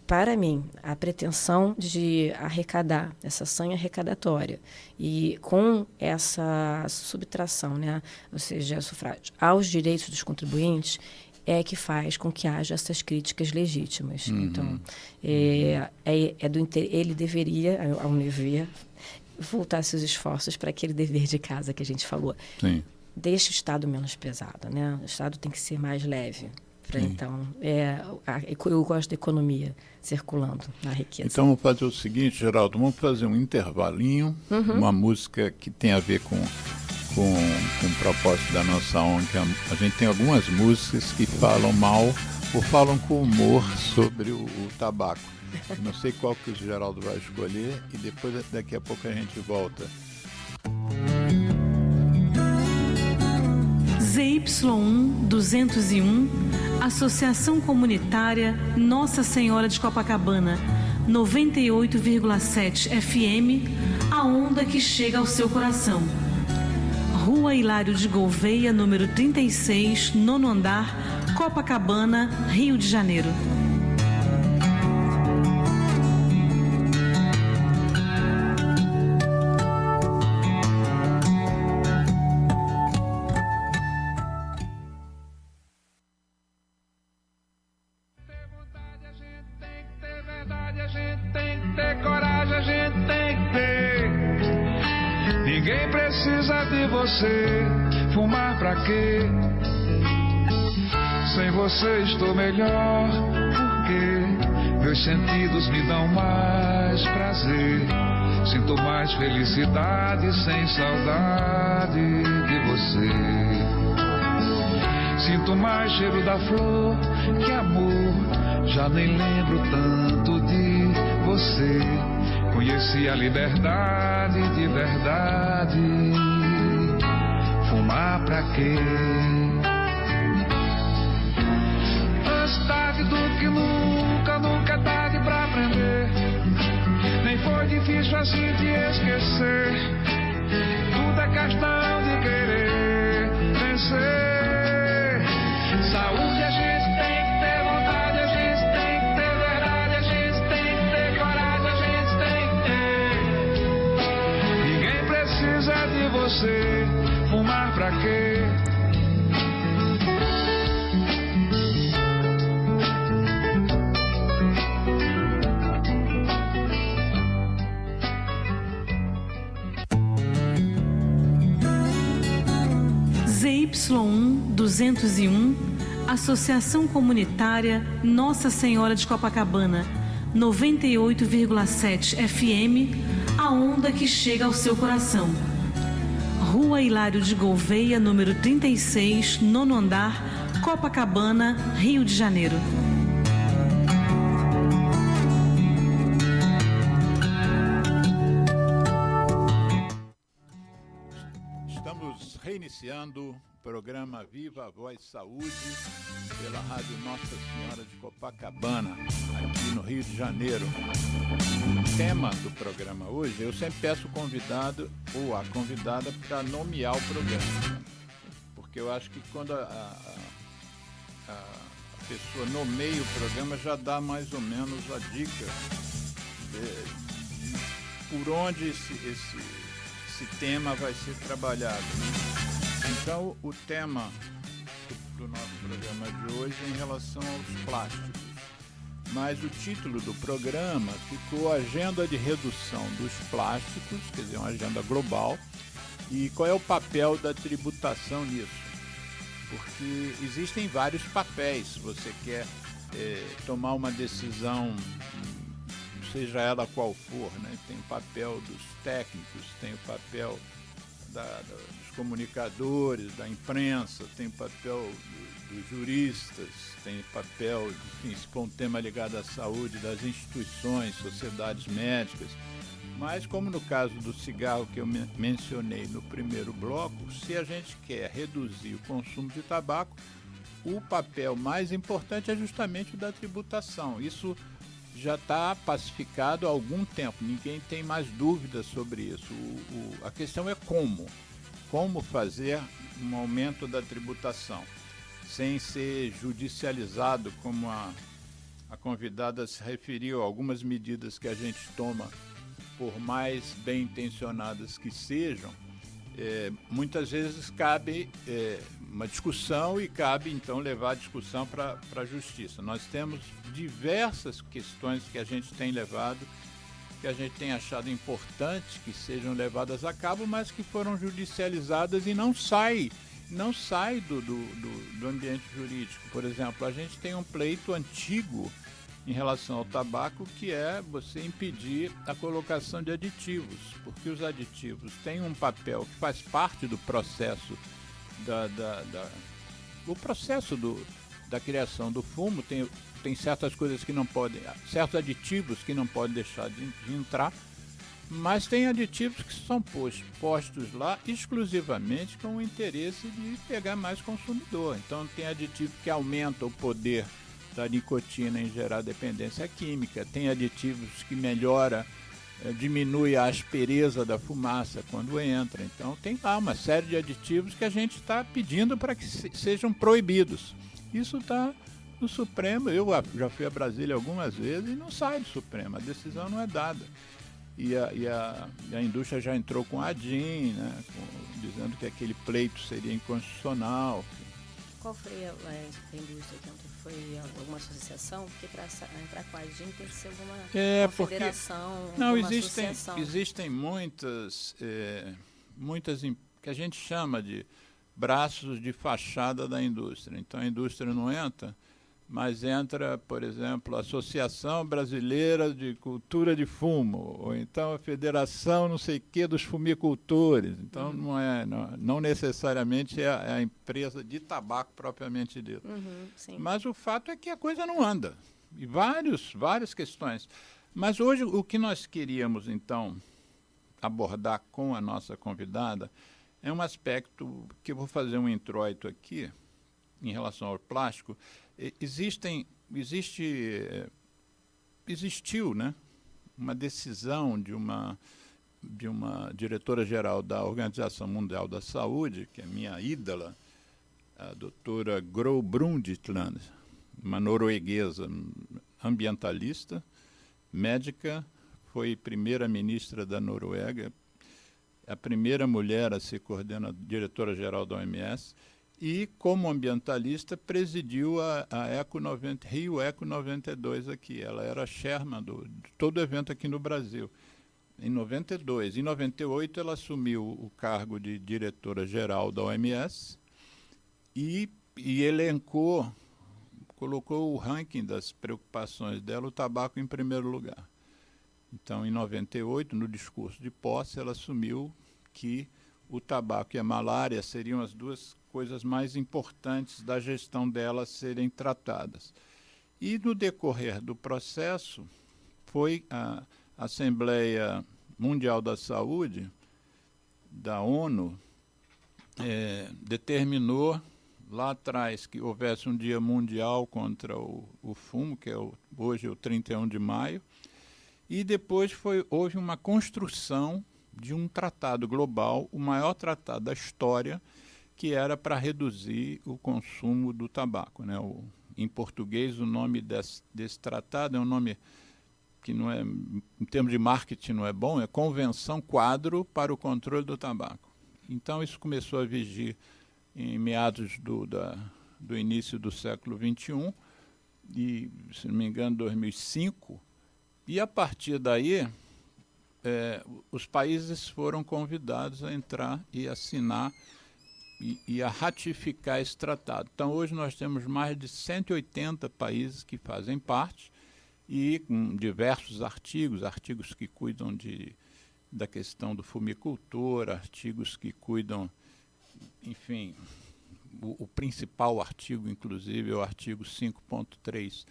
para mim, a pretensão de arrecadar, essa sanha arrecadatória, e com essa subtração, né, ou seja, sufrágio, aos direitos dos contribuintes, que faz com que haja essas críticas legítimas. Então, ele deveria, ao meu ver, voltar seus esforços para aquele dever de casa que a gente falou. Sim. Deixa o Estado menos pesado, né? O Estado tem que ser mais leve. Então, eu gosto da economia circulando na riqueza. Então, vamos fazer o seguinte, Geraldo, vamos fazer um intervalinho, uma música que tem a ver com o propósito da nossa ONG. A gente tem algumas músicas que falam mal ou falam com humor sobre o tabaco. Não sei qual que o Geraldo vai escolher e depois, daqui a pouco, a gente volta. ZY1 201, Associação Comunitária Nossa Senhora de Copacabana, 98,7 FM, a onda que chega ao seu coração. Rua Hilário de Gouveia, número 36, 9º andar, Copacabana, Rio de Janeiro. Fumar pra quê? Sem você estou melhor, porque meus sentidos me dão mais prazer. Sinto mais felicidade sem saudade de você. Sinto mais cheiro da flor que amor. Já nem lembro tanto de você. Conheci a liberdade de verdade. Fumar pra quê? Antes tarde do que nunca, nunca é tarde pra aprender. Nem foi difícil assim te esquecer. Tudo é questão de querer vencer. Saúde a gente tem que ter, vontade a gente tem que ter, verdade a gente tem que ter, coragem a gente tem que ter. Ninguém precisa de você. Fumar pra quê? ZY1 201, Associação Comunitária Nossa Senhora de Copacabana, 98,7 FM, a onda que chega ao seu coração. Rua Hilário de Gouveia, número 36, nono andar, Copacabana, Rio de Janeiro. Estamos reiniciando o programa Viva a Voz Saúde pela Rádio Nossa Senhora de Copacabana, aqui no Rio de Janeiro. O tema do programa hoje, eu sempre peço o convidado ou a convidada para nomear o programa, porque eu acho que quando a pessoa nomeia o programa já dá mais ou menos a dica por onde esse tema vai ser trabalhado. Então, o tema do nosso programa de hoje é em relação aos plásticos. Mas o título do programa ficou Agenda de Redução dos Plásticos, quer dizer, uma agenda global, e qual é o papel da tributação nisso. Porque existem vários papéis, se você quer tomar uma decisão, seja ela qual for, né? Tem o papel dos técnicos, tem o papel dos comunicadores, da imprensa, tem o papel dos juristas, tem o papel, enfim, se for um tema ligado à saúde, das instituições, sociedades médicas. Mas, como no caso do cigarro que eu mencionei no primeiro bloco, se a gente quer reduzir o consumo de tabaco, o papel mais importante é justamente o da tributação. Isso já está pacificado há algum tempo, ninguém tem mais dúvidas sobre isso. A questão é como fazer um aumento da tributação, sem ser judicializado, como a convidada se referiu a algumas medidas que a gente toma, por mais bem intencionadas que sejam, muitas vezes cabe uma discussão e cabe então levar a discussão para a justiça. Nós temos diversas questões que a gente tem levado, que a gente tem achado importante que sejam levadas a cabo, mas que foram judicializadas e não sai do ambiente jurídico. Por exemplo, a gente tem um pleito antigo em relação ao tabaco, que é você impedir a colocação de aditivos, porque os aditivos têm um papel que faz parte do processo o processo da criação do fumo. Tem certas coisas que não podem, certos aditivos que não podem deixar de entrar, mas tem aditivos que são postos lá exclusivamente com o interesse de pegar mais consumidor. Então tem aditivo que aumenta o poder da nicotina em gerar dependência química, tem aditivos que diminui a aspereza da fumaça quando entra. Então tem lá uma série de aditivos que a gente está pedindo para que sejam proibidos. Isso está no Supremo. Eu já fui a Brasília algumas vezes e não sai do Supremo, a decisão não é dada. E a indústria já entrou com a ADIM, né, dizendo que aquele pleito seria inconstitucional. Qual foi a indústria que entrou? Foi alguma associação? Porque para entrar com a ADIM tem que ser alguma confederação, não, alguma associação. Existem muitas que a gente chama de braços de fachada da indústria. Então a indústria não entra, mas entra, por exemplo, a Associação Brasileira de Cultura de Fumo, ou então a Federação não sei quê dos fumicultores. Então não necessariamente é a empresa de tabaco propriamente dita. Sim. Mas o fato é que a coisa não anda. E várias questões. Mas hoje o que nós queríamos, então, abordar com a nossa convidada é um aspecto que eu vou fazer um introito aqui, em relação ao plástico. Existiu, né, uma decisão de uma diretora-geral da Organização Mundial da Saúde, que é minha ídola, a doutora Gro Brundtland, uma norueguesa ambientalista, médica, foi primeira-ministra da Noruega, a primeira mulher a ser diretora-geral da OMS, e, como ambientalista, presidiu a Rio Eco 92 aqui. Ela era chairman de todo o evento aqui no Brasil, em 92. Em 98, ela assumiu o cargo de diretora-geral da OMS e elencou, colocou o ranking das preocupações dela, o tabaco em primeiro lugar. Então, em 98, no discurso de posse, ela assumiu que o tabaco e a malária seriam as duas coisas mais importantes da gestão dela serem tratadas. E no decorrer do processo, foi a Assembleia Mundial da Saúde, da ONU, determinou lá atrás que houvesse um dia mundial contra o fumo, que é hoje o 31 de maio, e depois houve uma construção de um tratado global, o maior tratado da história, que era para reduzir o consumo do tabaco, né? Em português, o nome desse tratado é um nome que não é, em termos de marketing não é bom, é Convenção Quadro para o Controle do Tabaco. Então isso começou a vigir em meados do início do século XXI, e, se não me engano, 2005, e a partir daí os países foram convidados a entrar e assinar e a ratificar esse tratado. Então, hoje nós temos mais de 180 países que fazem parte e com diversos artigos que cuidam da questão do fumicultor, artigos que cuidam, enfim, o principal artigo, inclusive, é o artigo 5.3,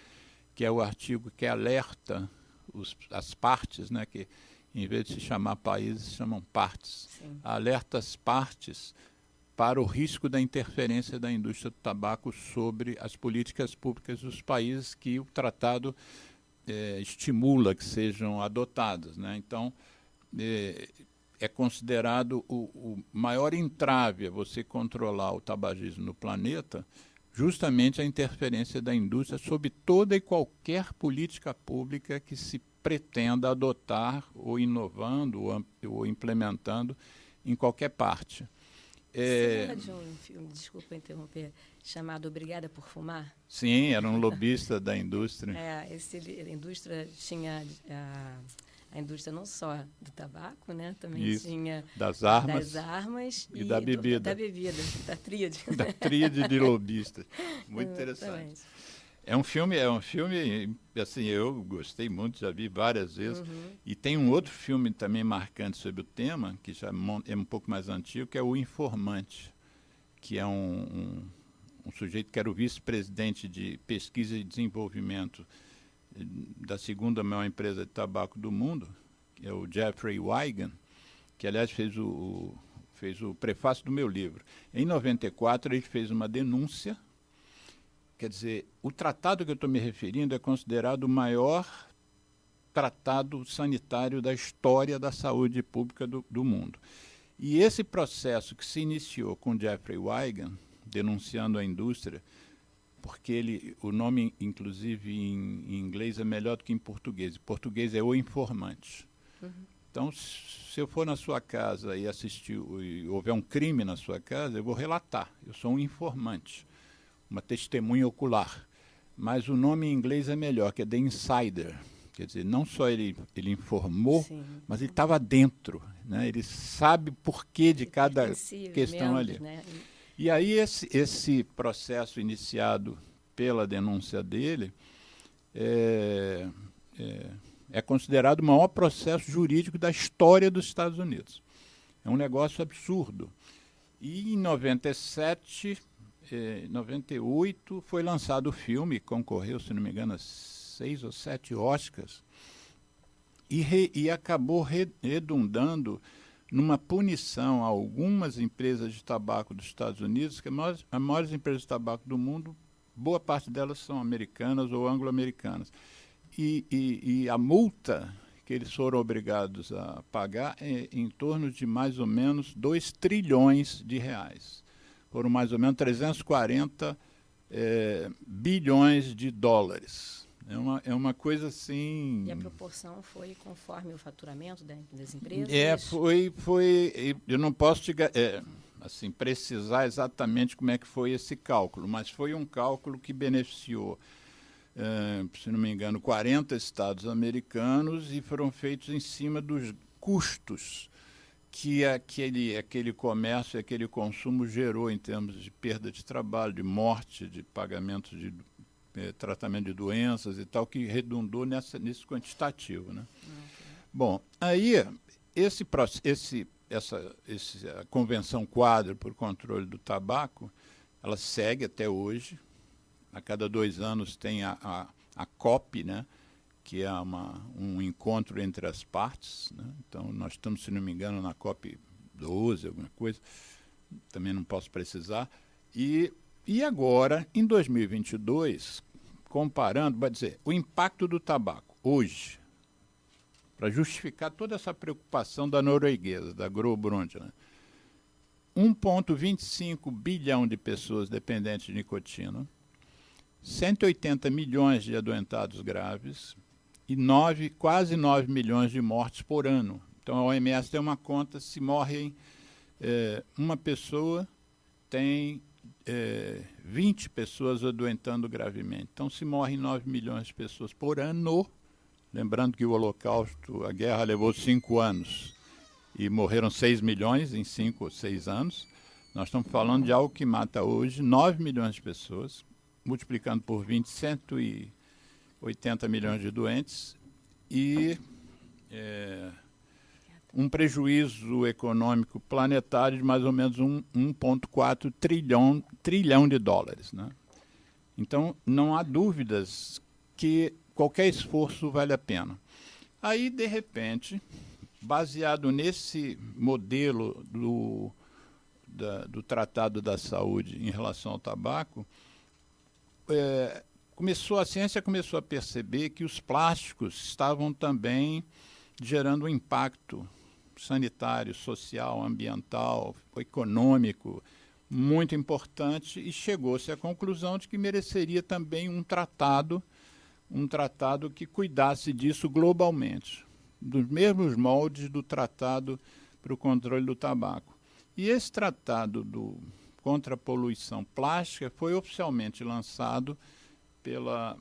que é o artigo que alerta as partes, né, que em vez de se chamar países, se chamam partes. Sim. Alerta as partes para o risco da interferência da indústria do tabaco sobre as políticas públicas dos países que o tratado estimula que sejam adotadas, né? Então, é considerado o maior entrave a você controlar o tabagismo no planeta, justamente a interferência da indústria sobre toda e qualquer política pública que se pretenda adotar, ou inovando, ou implementando em qualquer parte. Você lembra de um filme, desculpa interromper, chamado Obrigada por Fumar? Sim, era um lobista da indústria. A indústria tinha a indústria não só do tabaco, né? Também Isso, tinha das armas e da bebida. Da bebida, da tríade. Da tríade de lobistas. Muito interessante. É um filme, assim, eu gostei muito, já vi várias vezes. Uhum. E tem um outro filme também marcante sobre o tema, que já é um pouco mais antigo, que é O Informante, que é um sujeito que era o vice-presidente de pesquisa e desenvolvimento da segunda maior empresa de tabaco do mundo, que é o Jeffrey Wigand, que, aliás, fez o prefácio do meu livro. Em 94, ele fez uma denúncia. Quer dizer, o tratado que eu estou me referindo é considerado o maior tratado sanitário da história da saúde pública do mundo. E esse processo que se iniciou com Jeffrey Wigand, denunciando a indústria, porque o nome, inclusive, em inglês é melhor do que em português. Em português é O Informante. Uhum. Então, se eu for na sua casa e e houver um crime na sua casa, eu vou relatar. Eu sou um informante, uma testemunha ocular. Mas o nome em inglês é melhor, que é The Insider. Quer dizer, não só ele informou, sim, mas ele estava dentro, né? Ele sabe o porquê de cada questão ali. Né? E aí esse processo iniciado pela denúncia dele é considerado o maior processo jurídico da história dos Estados Unidos. É um negócio absurdo. E em 97... 98 foi lançado o filme, concorreu, se não me engano, a 6 ou 7 Oscars, e acabou redundando numa punição a algumas empresas de tabaco dos Estados Unidos, que as maiores empresas de tabaco do mundo, boa parte delas são americanas ou anglo-americanas. E a multa que eles foram obrigados a pagar é em torno de mais ou menos 2 trilhões de reais. Foram mais ou menos 340 bilhões de dólares. É uma coisa assim... E a proporção foi conforme o faturamento das empresas? Eu não posso assim, precisar exatamente como é que foi esse cálculo, mas foi um cálculo que beneficiou, se não me engano, 40 estados americanos, e foram feitos em cima dos custos que aquele comércio, aquele consumo gerou em termos de perda de trabalho, de morte, de pagamento de tratamento de doenças e tal, que redundou nesse quantitativo, né? Bom, aí a Convenção Quadro por Controle do Tabaco, ela segue até hoje. A cada 2 anos tem a COP, né, que é um encontro entre as partes, né? Então, nós estamos, se não me engano, na COP 12, alguma coisa, também não posso precisar. E agora, em 2022, comparando, vai dizer, o impacto do tabaco hoje, para justificar toda essa preocupação da norueguesa, da Gro Brundtland, 1,25 bilhão de pessoas dependentes de nicotina, 180 milhões de adoentados graves e quase 9 milhões de mortes por ano. Então, a OMS tem uma conta, se morrem uma pessoa, tem 20 pessoas adoentando gravemente. Então, se morrem 9 milhões de pessoas por ano, lembrando que o Holocausto, a guerra levou 5 anos e morreram 6 milhões em 5 ou 6 anos, nós estamos falando de algo que mata hoje 9 milhões de pessoas, multiplicando por 20, 180 milhões de doentes e um prejuízo econômico planetário de mais ou menos 1,4 trilhão de dólares, né? Então, não há dúvidas que qualquer esforço vale a pena. Aí, de repente, baseado nesse modelo do Tratado da Saúde em relação ao tabaco, a ciência começou a perceber que os plásticos estavam também gerando um impacto sanitário, social, ambiental, econômico muito importante, e chegou-se à conclusão de que mereceria também um tratado que cuidasse disso globalmente, dos mesmos moldes do Tratado para o Controle do Tabaco. E esse tratado contra a poluição plástica foi oficialmente lançado pela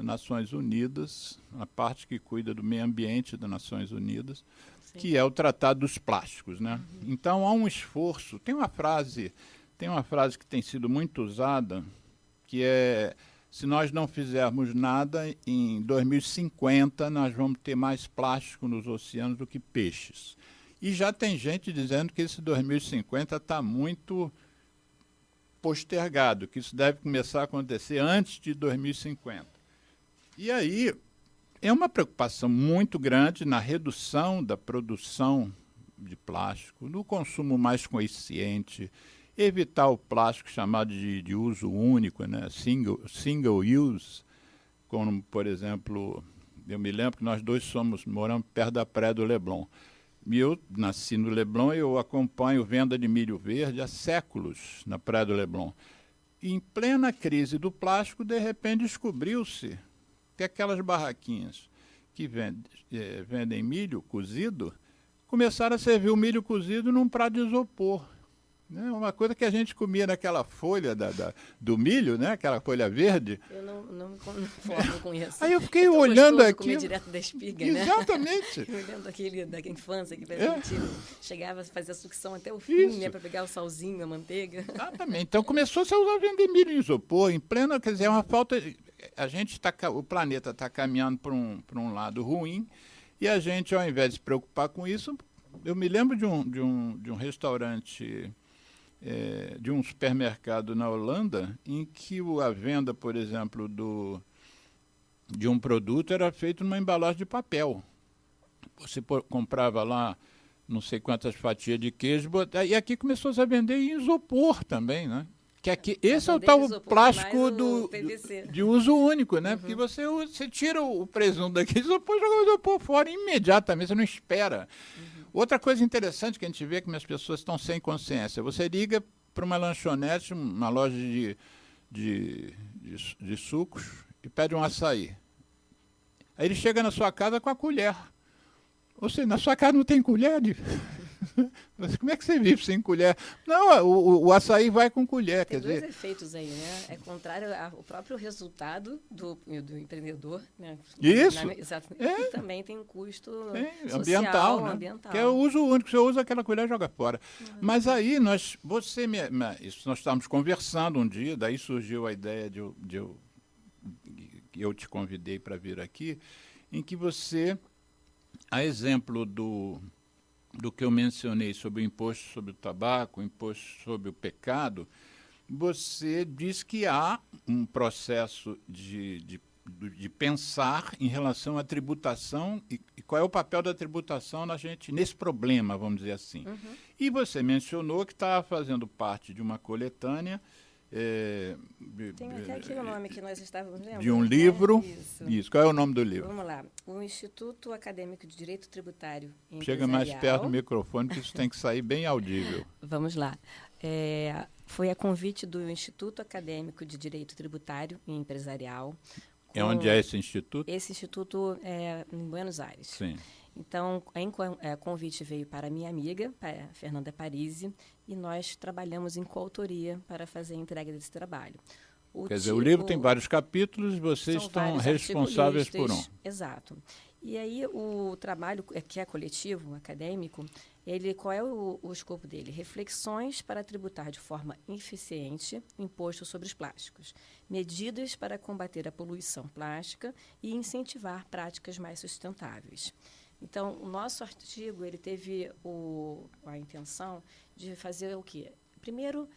Nações Unidas, a parte que cuida do meio ambiente das Nações Unidas, sim, que é o Tratado dos Plásticos, né? Uhum. Então há um esforço. Tem uma frase que tem sido muito usada, que é: se nós não fizermos nada, em 2050 nós vamos ter mais plástico nos oceanos do que peixes. E já tem gente dizendo que esse 2050 está muito postergado, que isso deve começar a acontecer antes de 2050. E aí é uma preocupação muito grande na redução da produção de plástico, no consumo mais consciente, evitar o plástico chamado de uso único, né? Single use, como, por exemplo, eu me lembro que nós dois moramos perto da Praia do Leblon. E eu nasci no Leblon e eu acompanho venda de milho verde há séculos na Praia do Leblon. E em plena crise do plástico, de repente descobriu-se que aquelas barraquinhas que vendem milho cozido começaram a servir o milho cozido num prato de isopor. Uma coisa que a gente comia naquela folha do milho, né? Aquela folha verde. Eu não me conformo com isso. Aí eu fiquei olhando aqui. Comer direto da espiga, exatamente, né? Eu lembro da infância, que a gente chegava a fazer a sucção até o fim, né? Para pegar o salzinho, a manteiga. Exatamente. Então começou-se a usar vender milho em isopor, em plena, quer dizer, é uma falta. O planeta está caminhando para um lado ruim, e a gente, ao invés de se preocupar com isso, eu me lembro de um restaurante. De um supermercado na Holanda, em que a venda, por exemplo, de um produto era feito numa embalagem de papel. Você comprava lá não sei quantas fatias de queijo, e aqui começou a vender em isopor também, né? Que aqui, esse é o tal plástico de uso único, né? Uhum. Porque você tira o presunto daqui, isopor, joga o isopor fora imediatamente, você não espera. Uhum. Outra coisa interessante que a gente vê que as pessoas estão sem consciência. Você liga para uma lanchonete, uma loja de sucos, e pede um açaí. Aí ele chega na sua casa com a colher. Ou seja, na sua casa não tem colher? Como é que você vive sem colher? Não, o açaí vai com colher. Tem quer dois dizer, efeitos aí, né? É contrário ao próprio resultado do empreendedor, né? Isso. Exato. É. E também tem um custo social, ambiental, né? ambiental. Que é o uso único, você usa aquela colher e joga fora. Mas aí nós estávamos conversando um dia, daí surgiu a ideia de eu te convidei para vir aqui, em que você, a exemplo do que eu mencionei sobre o imposto sobre o tabaco, o imposto sobre o pecado, você diz que há um processo de pensar em relação à tributação e qual é o papel da tributação nesse problema, vamos dizer assim. Uhum. E você mencionou que estava fazendo parte de uma coletânea Tem até aqui o nome que nós estávamos vendo. de um livro. Isso. Isso. Qual é o nome do livro? Vamos lá. O Instituto Acadêmico de Direito Tributário e Chega mais Empresarial. perto do microfone, que isso tem que sair bem audível. Vamos lá. Foi a convite do Instituto Acadêmico de Direito Tributário e Empresarial. É onde é esse instituto? Esse instituto é em Buenos Aires. Sim. Então, o convite veio para minha amiga, para Fernanda Parisi, e nós trabalhamos em coautoria para fazer a entrega desse trabalho. Quer dizer, o livro tem vários capítulos e vocês estão responsáveis por um. Exato. E aí o trabalho, que é coletivo, acadêmico, qual é o escopo dele? Reflexões para tributar de forma eficiente o imposto sobre os plásticos, medidas para combater a poluição plástica e incentivar práticas mais sustentáveis. Então, o nosso artigo ele teve a intenção de fazer o quê? Primeiro,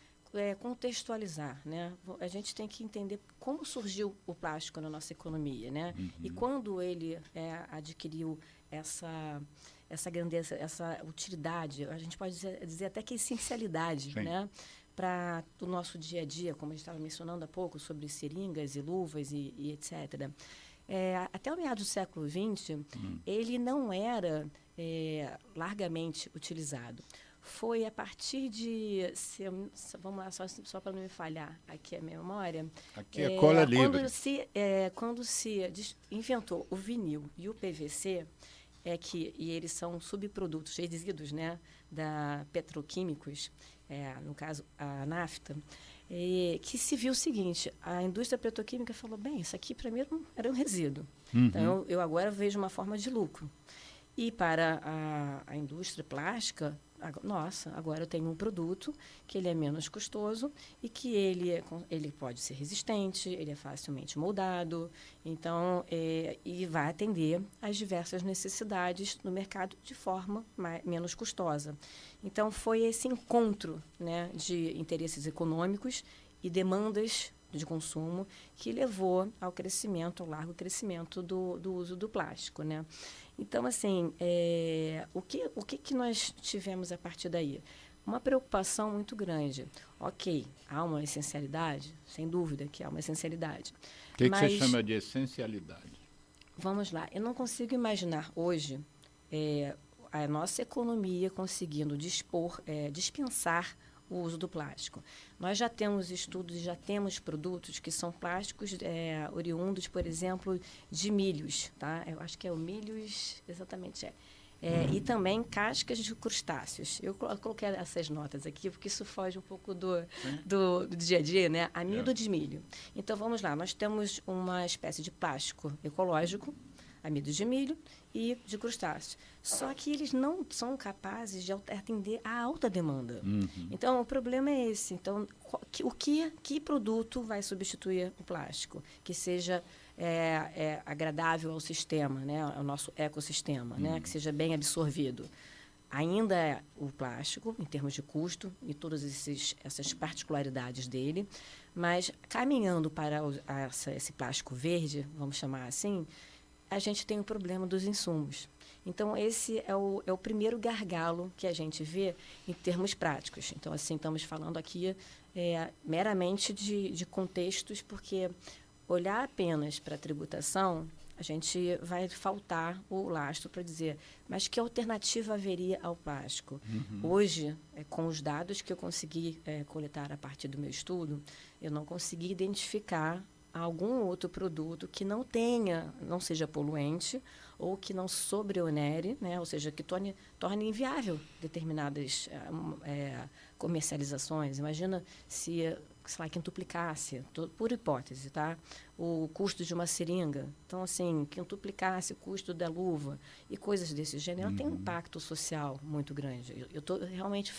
contextualizar, né? A gente tem que entender como surgiu o plástico na nossa economia, né? Uhum. E quando ele adquiriu essa grandeza, essa utilidade, a gente pode dizer até que essencialidade, né? Para o nosso dia a dia, como a gente estava mencionando há pouco, sobre seringas e luvas e etc. Até o meados do século XX, ele não era largamente utilizado. Foi a partir de... vamos lá, só para não me falhar aqui a memória. Aqui é cola livre. Quando se inventou o vinil e o PVC, e eles são subprodutos, resíduos, né, da petroquímicos, no caso a nafta, que se viu o seguinte: a indústria petroquímica falou, bem, isso aqui para mim era um resíduo. Uhum. Então eu agora vejo uma forma de lucro. E para a indústria plástica, agora eu tenho um produto que ele é menos custoso e que ele pode ser resistente, ele é facilmente moldado, então, e vai atender às diversas necessidades no mercado de forma menos custosa. Então, foi esse encontro, né, de interesses econômicos e demandas de consumo que levou ao largo crescimento do uso do plástico, né? Então, assim, o que nós tivemos a partir daí? Uma preocupação muito grande. Ok, há uma essencialidade, sem dúvida que há uma essencialidade. O que você chama de essencialidade? Vamos lá, eu não consigo imaginar hoje a nossa economia conseguindo dispensar o uso do plástico. Nós já temos estudos e já temos produtos que são plásticos oriundos, por exemplo, de milhos, tá? Eu acho que é o milhos, exatamente, e também cascas de crustáceos. Eu coloquei essas notas aqui, porque isso foge um pouco do dia a dia, né? Amido de milho. Então, vamos lá, nós temos uma espécie de plástico ecológico, amido de milho e de crustáceos. Só que eles não são capazes de atender à alta demanda. Uhum. Então, o problema é esse. Então, que produto vai substituir o plástico? Que seja agradável ao sistema, né? Ao nosso ecossistema, né? Que seja bem absorvido. Ainda é o plástico, em termos de custo e todas essas particularidades dele, mas caminhando para esse plástico verde, vamos chamar assim, a gente tem o problema dos insumos. Então, esse é o primeiro gargalo que a gente vê em termos práticos. Então, assim, estamos falando aqui meramente de contextos, porque olhar apenas para a tributação, a gente vai faltar o lastro para dizer, mas que alternativa haveria ao plástico? Uhum. Hoje, com os dados que eu consegui coletar a partir do meu estudo, eu não consegui identificar algum outro produto que não seja poluente ou que não sobreonere, né? Ou seja, que torne inviável determinadas comercializações. Imagina se, sei lá, quintuplicasse, por hipótese, tá? O custo de uma seringa. Então, assim, quintuplicasse o custo da luva e coisas desse gênero, ela tem um impacto social muito grande. Eu estou realmente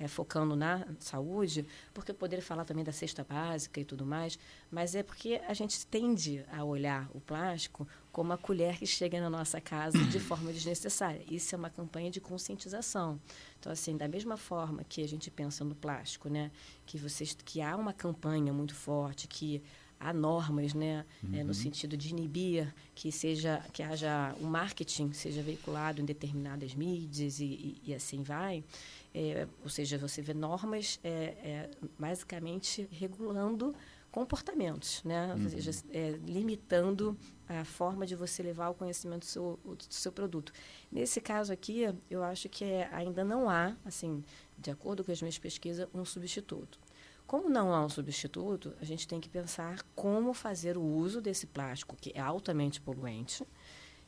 focando na saúde, porque eu poderia falar também da cesta básica e tudo mais, mas é porque a gente tende a olhar o plástico como a colher que chega na nossa casa de forma desnecessária. Isso é uma campanha de conscientização. Então, assim, da mesma forma que a gente pensa no plástico, né, que há uma campanha muito forte, que há normas, né, no sentido de inibir que haja um marketing seja veiculado em determinadas mídias e assim vai. Ou seja, você vê normas basicamente regulando comportamentos, né? Ou seja, limitando a forma de você levar o conhecimento do seu produto. Nesse caso aqui, eu acho que ainda não há, assim, de acordo com as minhas pesquisas, um substituto. Como não há um substituto, a gente tem que pensar como fazer o uso desse plástico, que é altamente poluente,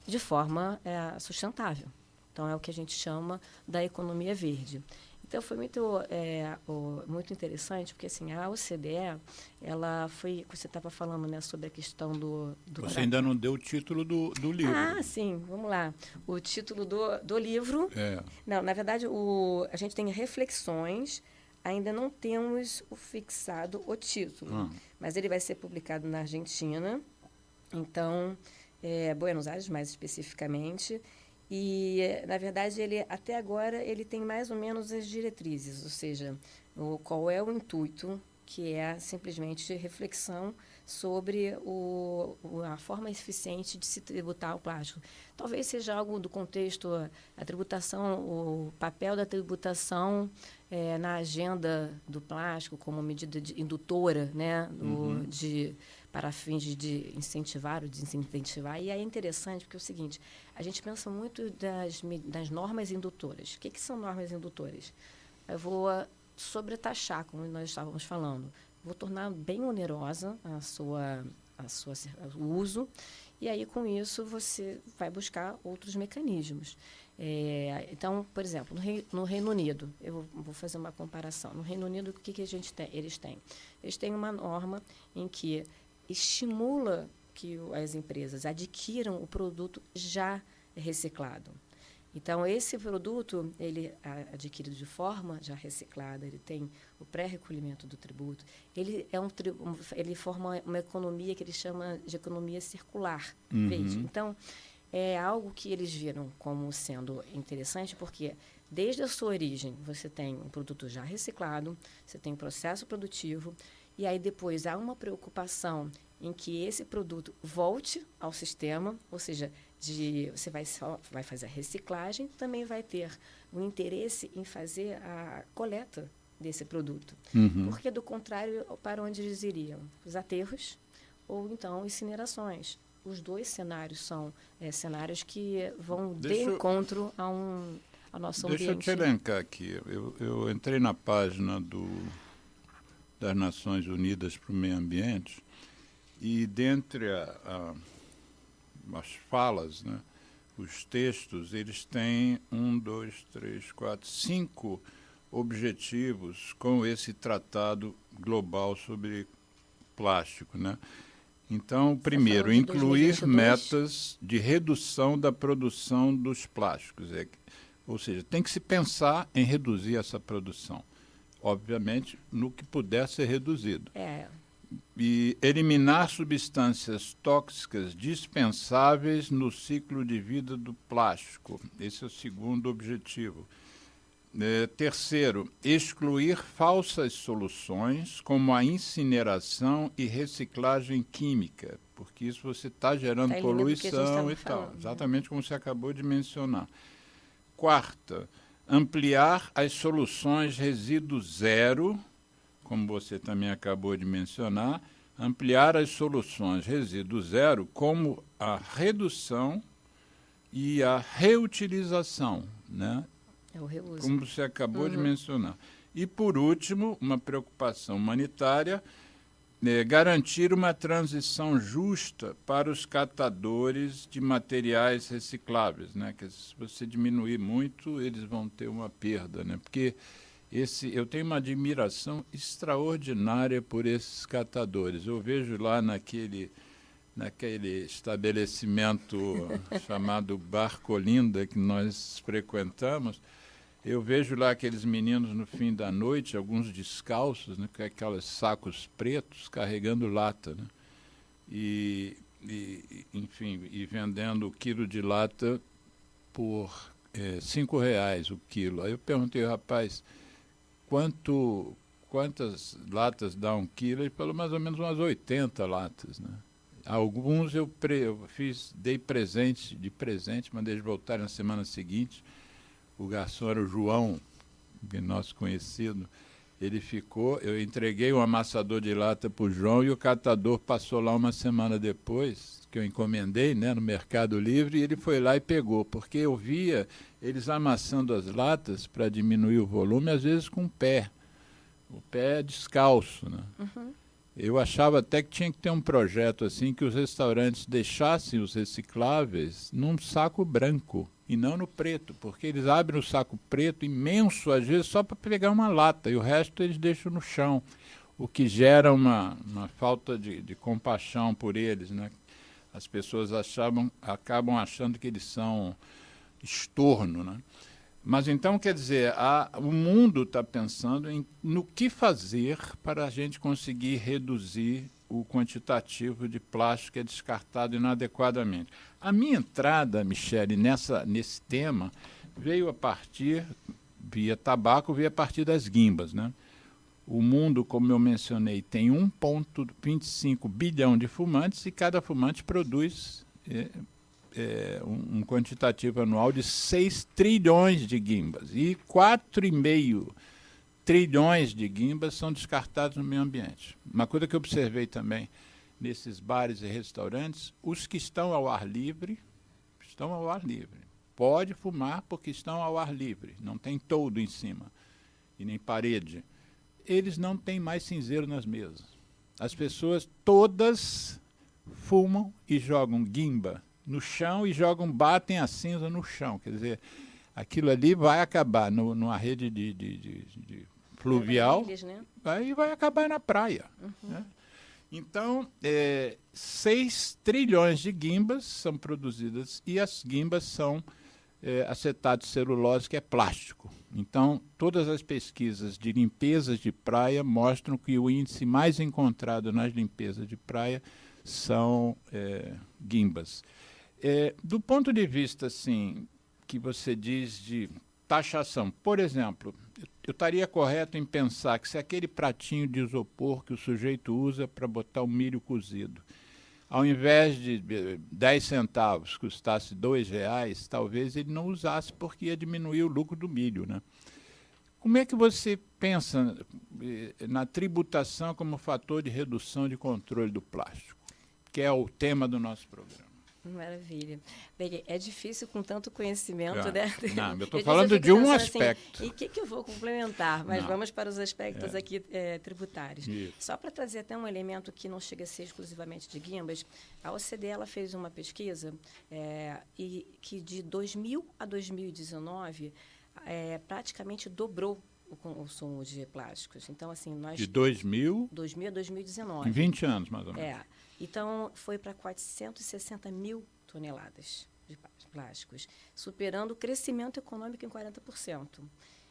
de forma sustentável. Então, é o que a gente chama da economia verde. Então, foi muito interessante, porque assim, a OCDE, ela foi... Você estava falando, né, sobre a questão do Você ainda não deu o título do livro. Ah, sim, vamos lá. O título do livro... Não, na verdade, a gente tem reflexões. Ainda não temos fixado o título, mas ele vai ser publicado na Argentina, então, Buenos Aires, mais especificamente. E, na verdade, até agora, ele tem mais ou menos as diretrizes, ou seja, qual é o intuito, que é simplesmente reflexão sobre a forma eficiente de se tributar o plástico. Talvez seja algo do contexto, a tributação, o papel da tributação na agenda do plástico como medida indutora, né, para fins de incentivar ou desincentivar. E é interessante porque é o seguinte, a gente pensa muito das normas indutoras. O que são normas indutoras? Eu vou sobretaxar, como nós estávamos falando. Vou tornar bem onerosa o uso, e aí, com isso, você vai buscar outros mecanismos. Então, por exemplo, no Reino Unido, eu vou fazer uma comparação. No Reino Unido, o que a gente tem? Eles têm uma norma em que estimula que as empresas adquiram o produto já reciclado. Então, esse produto, ele é adquirido de forma já reciclada, ele tem o pré-recolhimento do tributo, ele forma uma economia que eles chamam de economia circular, verde. Então, é algo que eles viram como sendo interessante, porque desde a sua origem você tem um produto já reciclado, você tem um processo produtivo, e aí depois há uma preocupação em que esse produto volte ao sistema, ou seja, você vai fazer a reciclagem, também vai ter o interesse em fazer a coleta desse produto. Porque, do contrário, para onde eles iriam? Os aterros ou, então, incinerações. Os dois cenários são cenários que vão de encontro ao nosso ambiente. Deixa eu te elencar aqui. Eu entrei na página das Nações Unidas para o Meio Ambiente e, dentre as falas, né, os textos, eles têm 5 objetivos com esse tratado global sobre plástico, né? Então, primeiro, incluir metas de redução da produção dos plásticos. Ou seja, tem que se pensar em reduzir essa produção. Obviamente, no que puder ser reduzido. E eliminar substâncias tóxicas dispensáveis no ciclo de vida do plástico. Esse é o segundo objetivo. Terceiro, excluir falsas soluções como a incineração e reciclagem química, porque isso você está gerando poluição e tal, exatamente como você acabou de mencionar. Quarta, ampliar as soluções resíduo zero, como você também acabou de mencionar, ampliar as soluções resíduo zero como a redução e a reutilização, né? É o reuso. Como você acabou de mencionar. E, por último, uma preocupação humanitária, garantir uma transição justa para os catadores de materiais recicláveis, né? Que se você diminuir muito, eles vão ter uma perda, né? Porque eu tenho uma admiração extraordinária por esses catadores. Eu vejo lá naquele estabelecimento chamado Bar Colinda, que nós frequentamos, eu vejo lá aqueles meninos no fim da noite, alguns descalços, né, com aqueles sacos pretos, carregando lata, né? Enfim, vendendo o quilo de lata por R$5 o quilo. Aí eu perguntei, rapaz, quantas latas dá um quilo? Ele falou mais ou menos umas 80 latas, né? Alguns eu dei de presente, mandei eles voltarem na semana seguinte. O garçom era o João, nosso conhecido. Ele ficou, eu entreguei um amassador de lata para o João e o catador passou lá uma semana depois, que eu encomendei, né, no Mercado Livre, e ele foi lá e pegou, porque eu via eles amassando as latas para diminuir o volume, às vezes com o pé descalço, né? Uhum. Eu achava até que tinha que ter um projeto assim, que os restaurantes deixassem os recicláveis num saco branco e não no preto, porque eles abrem o saco preto imenso, às vezes, só para pegar uma lata, e o resto eles deixam no chão, o que gera uma falta de compaixão por eles, né? As pessoas acabam achando que eles são estorno, né? Mas então, quer dizer, o mundo está pensando no que fazer para a gente conseguir reduzir o quantitativo de plástico que é descartado inadequadamente. A minha entrada, Michele, nesse tema, veio a partir, via partir das guimbas, né? O mundo, como eu mencionei, tem 1,25 bilhão de fumantes e cada fumante produz um quantitativo anual de 6 trilhões de guimbas. E 4,5 trilhões de guimbas são descartados no meio ambiente. Uma coisa que eu observei também nesses bares e restaurantes, os que estão ao ar livre. Pode fumar porque estão ao ar livre, não tem toldo em cima e nem parede. Eles não têm mais cinzeiro nas mesas. As pessoas todas fumam e jogam guimba no chão e batem a cinza no chão. Quer dizer, aquilo ali vai acabar numa rede de fluvial, né? Vai acabar na praia. Uhum. Né? Então, 6 trilhões de guimbas são produzidas e as guimbas são acetato de celulose, que é plástico. Então, todas as pesquisas de limpezas de praia mostram que o índice mais encontrado nas limpezas de praia são guimbas. Do ponto de vista, assim, que você diz de taxação, por exemplo, eu estaria correto em pensar que se aquele pratinho de isopor que o sujeito usa para botar o milho cozido, ao invés de 10 centavos custasse R$2, talvez ele não usasse porque ia diminuir o lucro do milho, né? Como é que você pensa na tributação como fator de redução de controle do plástico, que é o tema do nosso programa? Maravilha. Bem, é difícil com tanto conhecimento, né? Não, eu estou falando de um aspecto. Assim, e o que eu vou complementar? Mas vamos para os aspectos aqui tributários. Isso. Só para trazer até um elemento que não chega a ser exclusivamente de guimbas, a OCDE ela fez uma pesquisa e que de 2000 a 2019 praticamente dobrou o consumo de plásticos. Então, assim, de 2000 a 2019. Em 20 anos, mais ou menos. Então, foi para 460 mil toneladas de plásticos, superando o crescimento econômico em 40%.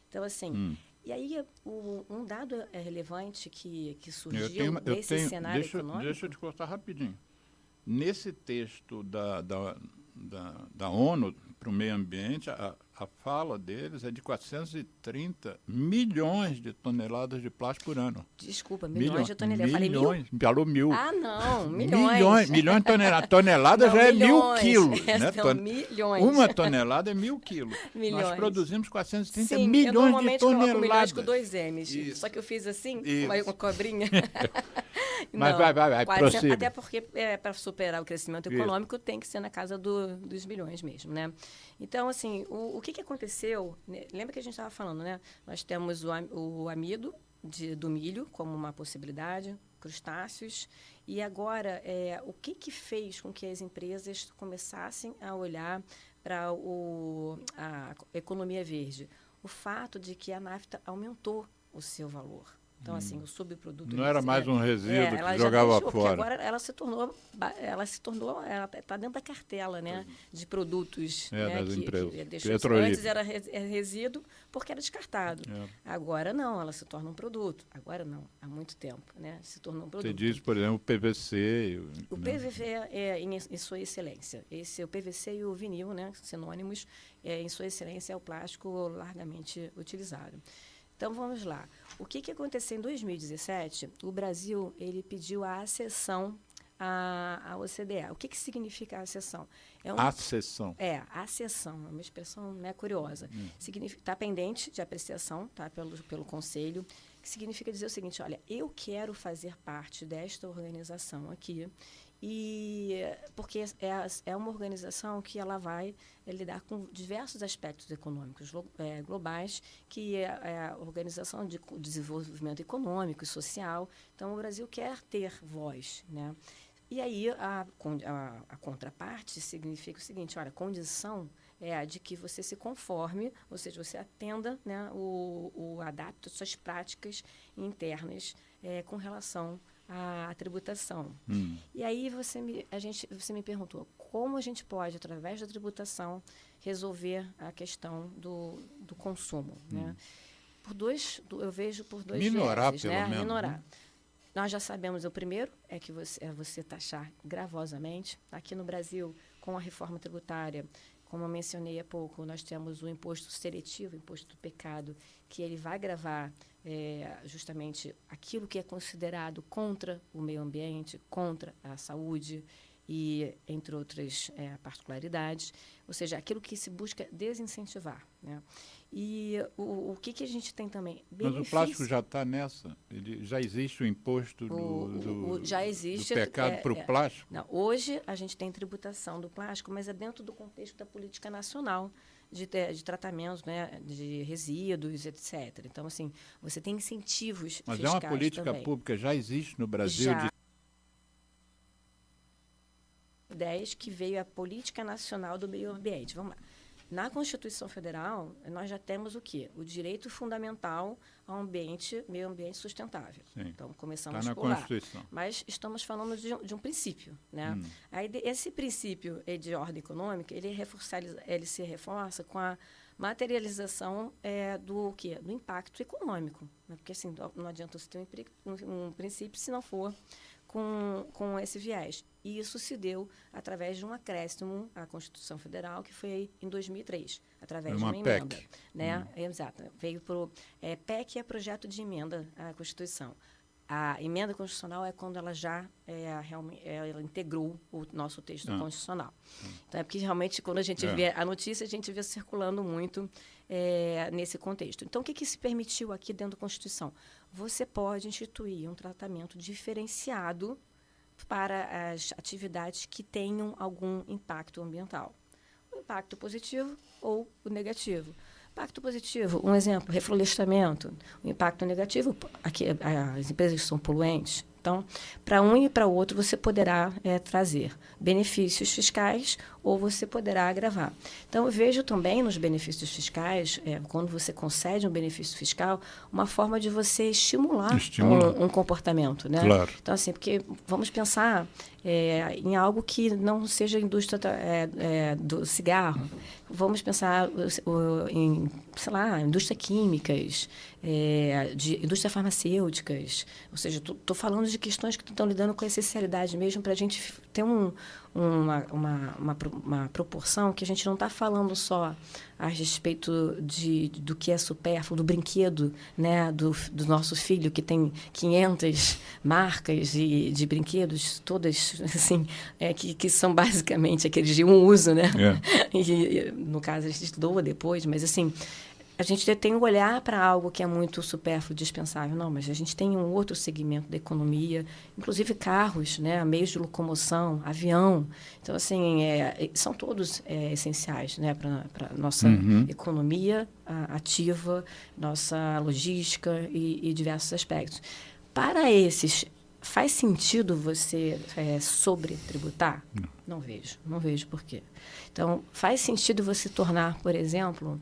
Então, assim, e aí um dado relevante que surgiu nesse cenário econômico... Deixa eu te cortar rapidinho. Nesse texto da ONU para o meio ambiente, a fala deles é de 430 milhões de toneladas de plástico por ano. Desculpa, milhões de toneladas. Eu falei mil? Falou mil. Ah, não, milhões. Milhões de toneladas. Tonelada não, já milhões. É 1.000 quilos. Né? São milhões. Uma tonelada é 1.000 quilos. Milhões. Nós produzimos 430 Sim, milhões de toneladas. Eu normalmente coloco milhões com 2 M's. Isso. Só que eu fiz assim, uma cobrinha. Mas não, vai, prossiga. Até porque para superar o crescimento econômico tem que ser na casa dos bilhões mesmo, né? Então, assim, o que aconteceu? Né? Lembra que a gente estava falando, né? Nós temos o amido do milho como uma possibilidade, crustáceos. E agora, o que fez com que as empresas começassem a olhar para a economia verde? O fato de que a nafta aumentou o seu valor. Então, assim, o subproduto... Não era mais um resíduo que jogava fora. Agora ela está dentro da cartela, né, de produtos, né, das empresas. Antes era resíduo porque era descartado. Agora não, ela se torna um produto. Agora não, há muito tempo, né, se tornou um produto. Você diz, por exemplo, o PVC. O PVC em sua excelência. O PVC e o vinil, né, sinônimos, em sua excelência é o plástico largamente utilizado. Então, vamos lá. O que aconteceu em 2017? O Brasil ele pediu a acessão à OCDE. O que significa a acessão? Acessão. Acessão. É uma expressão, né, curiosa. Está pendente de apreciação, tá, pelo Conselho, que significa dizer o seguinte, olha, eu quero fazer parte desta organização aqui, porque é uma organização que ela vai lidar com diversos aspectos econômicos globais, que é a Organização de Desenvolvimento Econômico e Social. Então, o Brasil quer ter voz, né? E aí, a contraparte significa o seguinte, olha, a condição é a de que você se conforme, ou seja, você atenda, né, adapte suas práticas internas com relação à tributação. E aí você me perguntou como a gente pode, através da tributação, resolver a questão do consumo, né? Eu vejo por dois minorar, viéses, pelo né? menos. Minorar. Nós já sabemos, o primeiro é que você taxar gravosamente. Aqui no Brasil, com a reforma tributária, como eu mencionei há pouco, nós temos o imposto seletivo, o imposto do pecado, que ele vai gravar justamente aquilo que é considerado contra o meio ambiente, contra a saúde e entre outras particularidades, ou seja, aquilo que se busca desincentivar, né? E o que a gente tem também? Mas o plástico já está nessa? Já existe o imposto já existe, do pecado para o plástico? Não, hoje a gente tem tributação do plástico, mas é dentro do contexto da política nacional de tratamento, né, de resíduos, etc. Então, assim, você tem incentivos fiscais. Mas é uma política também. Pública, já existe no Brasil? Já. 10 que veio a Política Nacional do Meio Ambiente. Vamos lá. Na Constituição Federal, nós já temos o quê? O direito fundamental ao meio ambiente sustentável. Sim. Então, começamos na por lá. Constituição. Mas estamos falando de um princípio, né? Aí, esse princípio de ordem econômica, ele se reforça com a materialização do quê? Do impacto econômico. Né? Porque, assim, não adianta você ter um princípio se não for com esse viés. E isso se deu através de um acréscimo à Constituição Federal, que foi em 2003, através de uma emenda. PEC. Né? Exato. Veio para o PEC, é projeto de emenda à Constituição. A emenda constitucional é quando ela já ela integrou o nosso texto constitucional. Então, é porque realmente, quando a gente vê a notícia, a gente vê circulando muito nesse contexto. Então, o que se permitiu aqui dentro da Constituição? Você pode instituir um tratamento diferenciado para as atividades que tenham algum impacto ambiental. O impacto positivo ou o negativo. Impacto positivo, um exemplo, reflorestamento. O impacto negativo, aqui, as empresas são poluentes. Então, para um e para o outro, você poderá trazer benefícios fiscais ou você poderá agravar. Então, eu vejo também nos benefícios fiscais, quando você concede um benefício fiscal, uma forma de você estimular um comportamento, né? Claro. Então, assim, porque vamos pensar em algo que não seja a indústria do cigarro. Vamos pensar em, sei lá, indústria químicas, de indústria farmacêuticas. Ou seja, estou falando de questões que estão lidando com a essencialidade mesmo, para a gente ter uma proporção que a gente não está falando só a respeito do que é supérfluo, do brinquedo, né, do nosso filho, que tem 500 marcas de brinquedos, todas assim, que são basicamente aqueles de um uso, né? E, no caso, a gente doa depois, mas assim, a gente tem que olhar para algo que é muito supérfluo, dispensável. Não, mas a gente tem um outro segmento da economia, inclusive carros, né, meios de locomoção, avião. Então, assim, são todos essenciais, né, para a nossa economia ativa, nossa logística e diversos aspectos. Para esses faz sentido você sobretributar? Não vejo por quê. Então, faz sentido você tornar, por exemplo,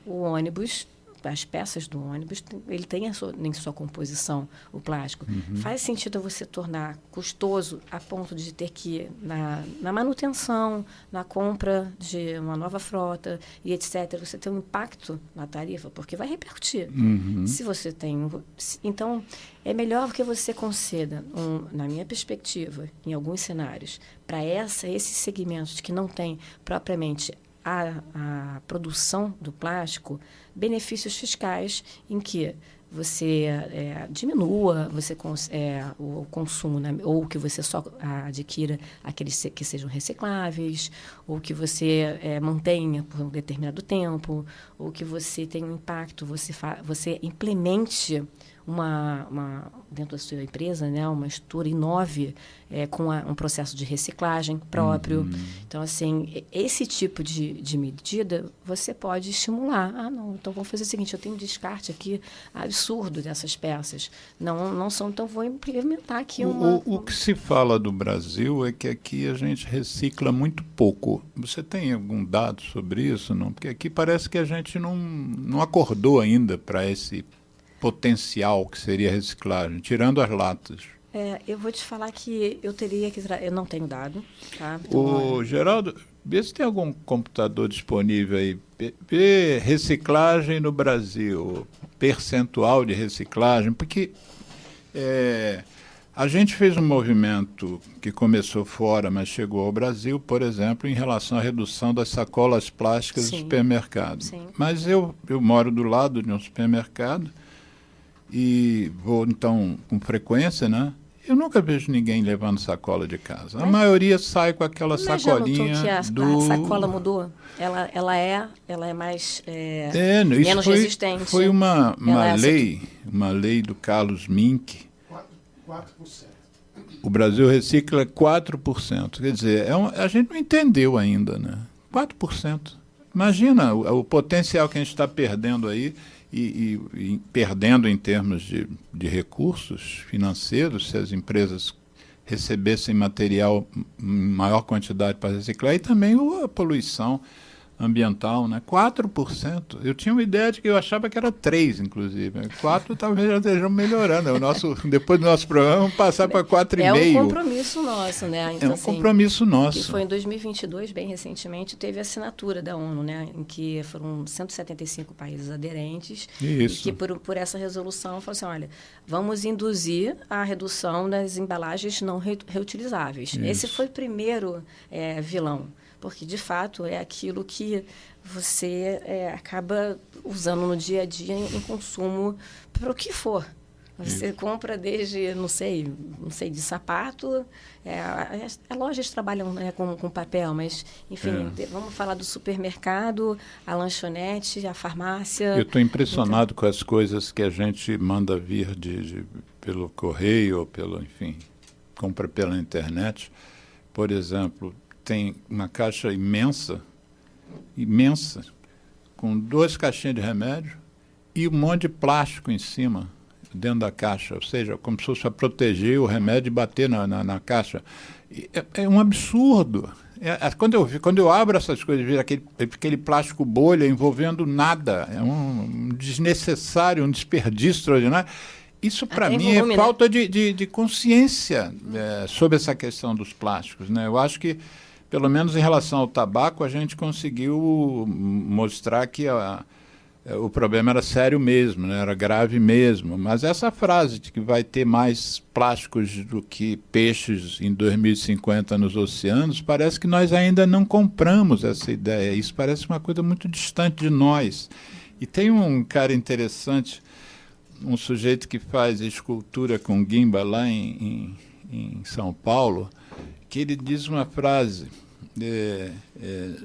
o ônibus, as peças do ônibus, ele tem em sua composição o plástico. Faz sentido você tornar custoso a ponto de ter que ir na manutenção, na compra de uma nova frota e etc. Você tem um impacto na tarifa, porque vai repercutir. Se você tem... Então, é melhor que você conceda, na minha perspectiva, em alguns cenários, para esses segmentos que não têm propriamente a produção do plástico, benefícios fiscais em que você diminua o consumo, né? Ou que você só adquira aqueles que sejam recicláveis, ou que você mantenha por um determinado tempo, ou que você tenha um impacto, você implemente dentro da sua empresa, né, uma estrutura, inove com um processo de reciclagem próprio. Então, assim, esse tipo de medida você pode estimular. Não, então vamos fazer o seguinte, eu tenho um descarte aqui absurdo dessas peças. Não são, então vou implementar aqui o que se fala do Brasil é que aqui a gente recicla muito pouco. Você tem algum dado sobre isso? Não? Porque aqui parece que a gente não acordou ainda para esse potencial que seria a reciclagem, tirando as latas. Eu vou te falar que eu teria que... Eu não tenho dado. Tá? Então, Geraldo, vê se tem algum computador disponível aí. Vê reciclagem no Brasil, percentual de reciclagem, porque a gente fez um movimento que começou fora, mas chegou ao Brasil, por exemplo, em relação à redução das sacolas plásticas do supermercado. Sim. Mas eu moro do lado de um supermercado, e vou, então, com frequência, né? Eu nunca vejo ninguém levando sacola de casa. A maioria sai com aquela sacolinha que a sacola mudou? Ela é mais menos resistente. Foi uma lei do Carlos Mink. 4%. O Brasil recicla 4%. Quer dizer, a gente não entendeu ainda, né? 4%. Imagina o potencial que a gente está perdendo aí. E perdendo em termos de recursos financeiros, se as empresas recebessem material em maior quantidade para reciclar, e também a poluição ambiental, né? 4%. Eu tinha uma ideia de que eu achava que era 3%, inclusive. 4% talvez já estejam melhorando. Depois do nosso programa, vamos passar para 4,5%. É um compromisso nosso, né? Então, compromisso nosso. Que foi em 2022, bem recentemente, teve a assinatura da ONU, né? Em que foram 175 países aderentes. Isso. E que por essa resolução falou assim, olha, vamos induzir a redução das embalagens não reutilizáveis. Isso. Esse foi o primeiro vilão. Porque, de fato, é aquilo que você acaba usando no dia a dia em consumo para o que for. Você compra desde, não sei, de sapato. As lojas trabalham, né, com papel, mas, enfim, vamos falar do supermercado, a lanchonete, a farmácia. Eu estou impressionado com as coisas que a gente manda vir pelo correio, ou enfim, compra pela internet. Por exemplo, tem uma caixa imensa, com 2 caixinhas de remédio e um monte de plástico em cima, dentro da caixa, ou seja, como se fosse para proteger o remédio e bater na caixa. É um absurdo. Quando eu abro essas coisas, vejo aquele plástico bolha envolvendo nada, é um desnecessário, um desperdício extraordinário. Isso, para mim, é falta de consciência sobre essa questão dos plásticos, né? Eu acho que, pelo menos em relação ao tabaco, a gente conseguiu mostrar que o problema era sério mesmo, né? Era grave mesmo. Mas essa frase de que vai ter mais plásticos do que peixes em 2050 nos oceanos, parece que nós ainda não compramos essa ideia. Isso parece uma coisa muito distante de nós. E tem um cara interessante, um sujeito que faz escultura com guimba lá em São Paulo, que ele diz uma frase,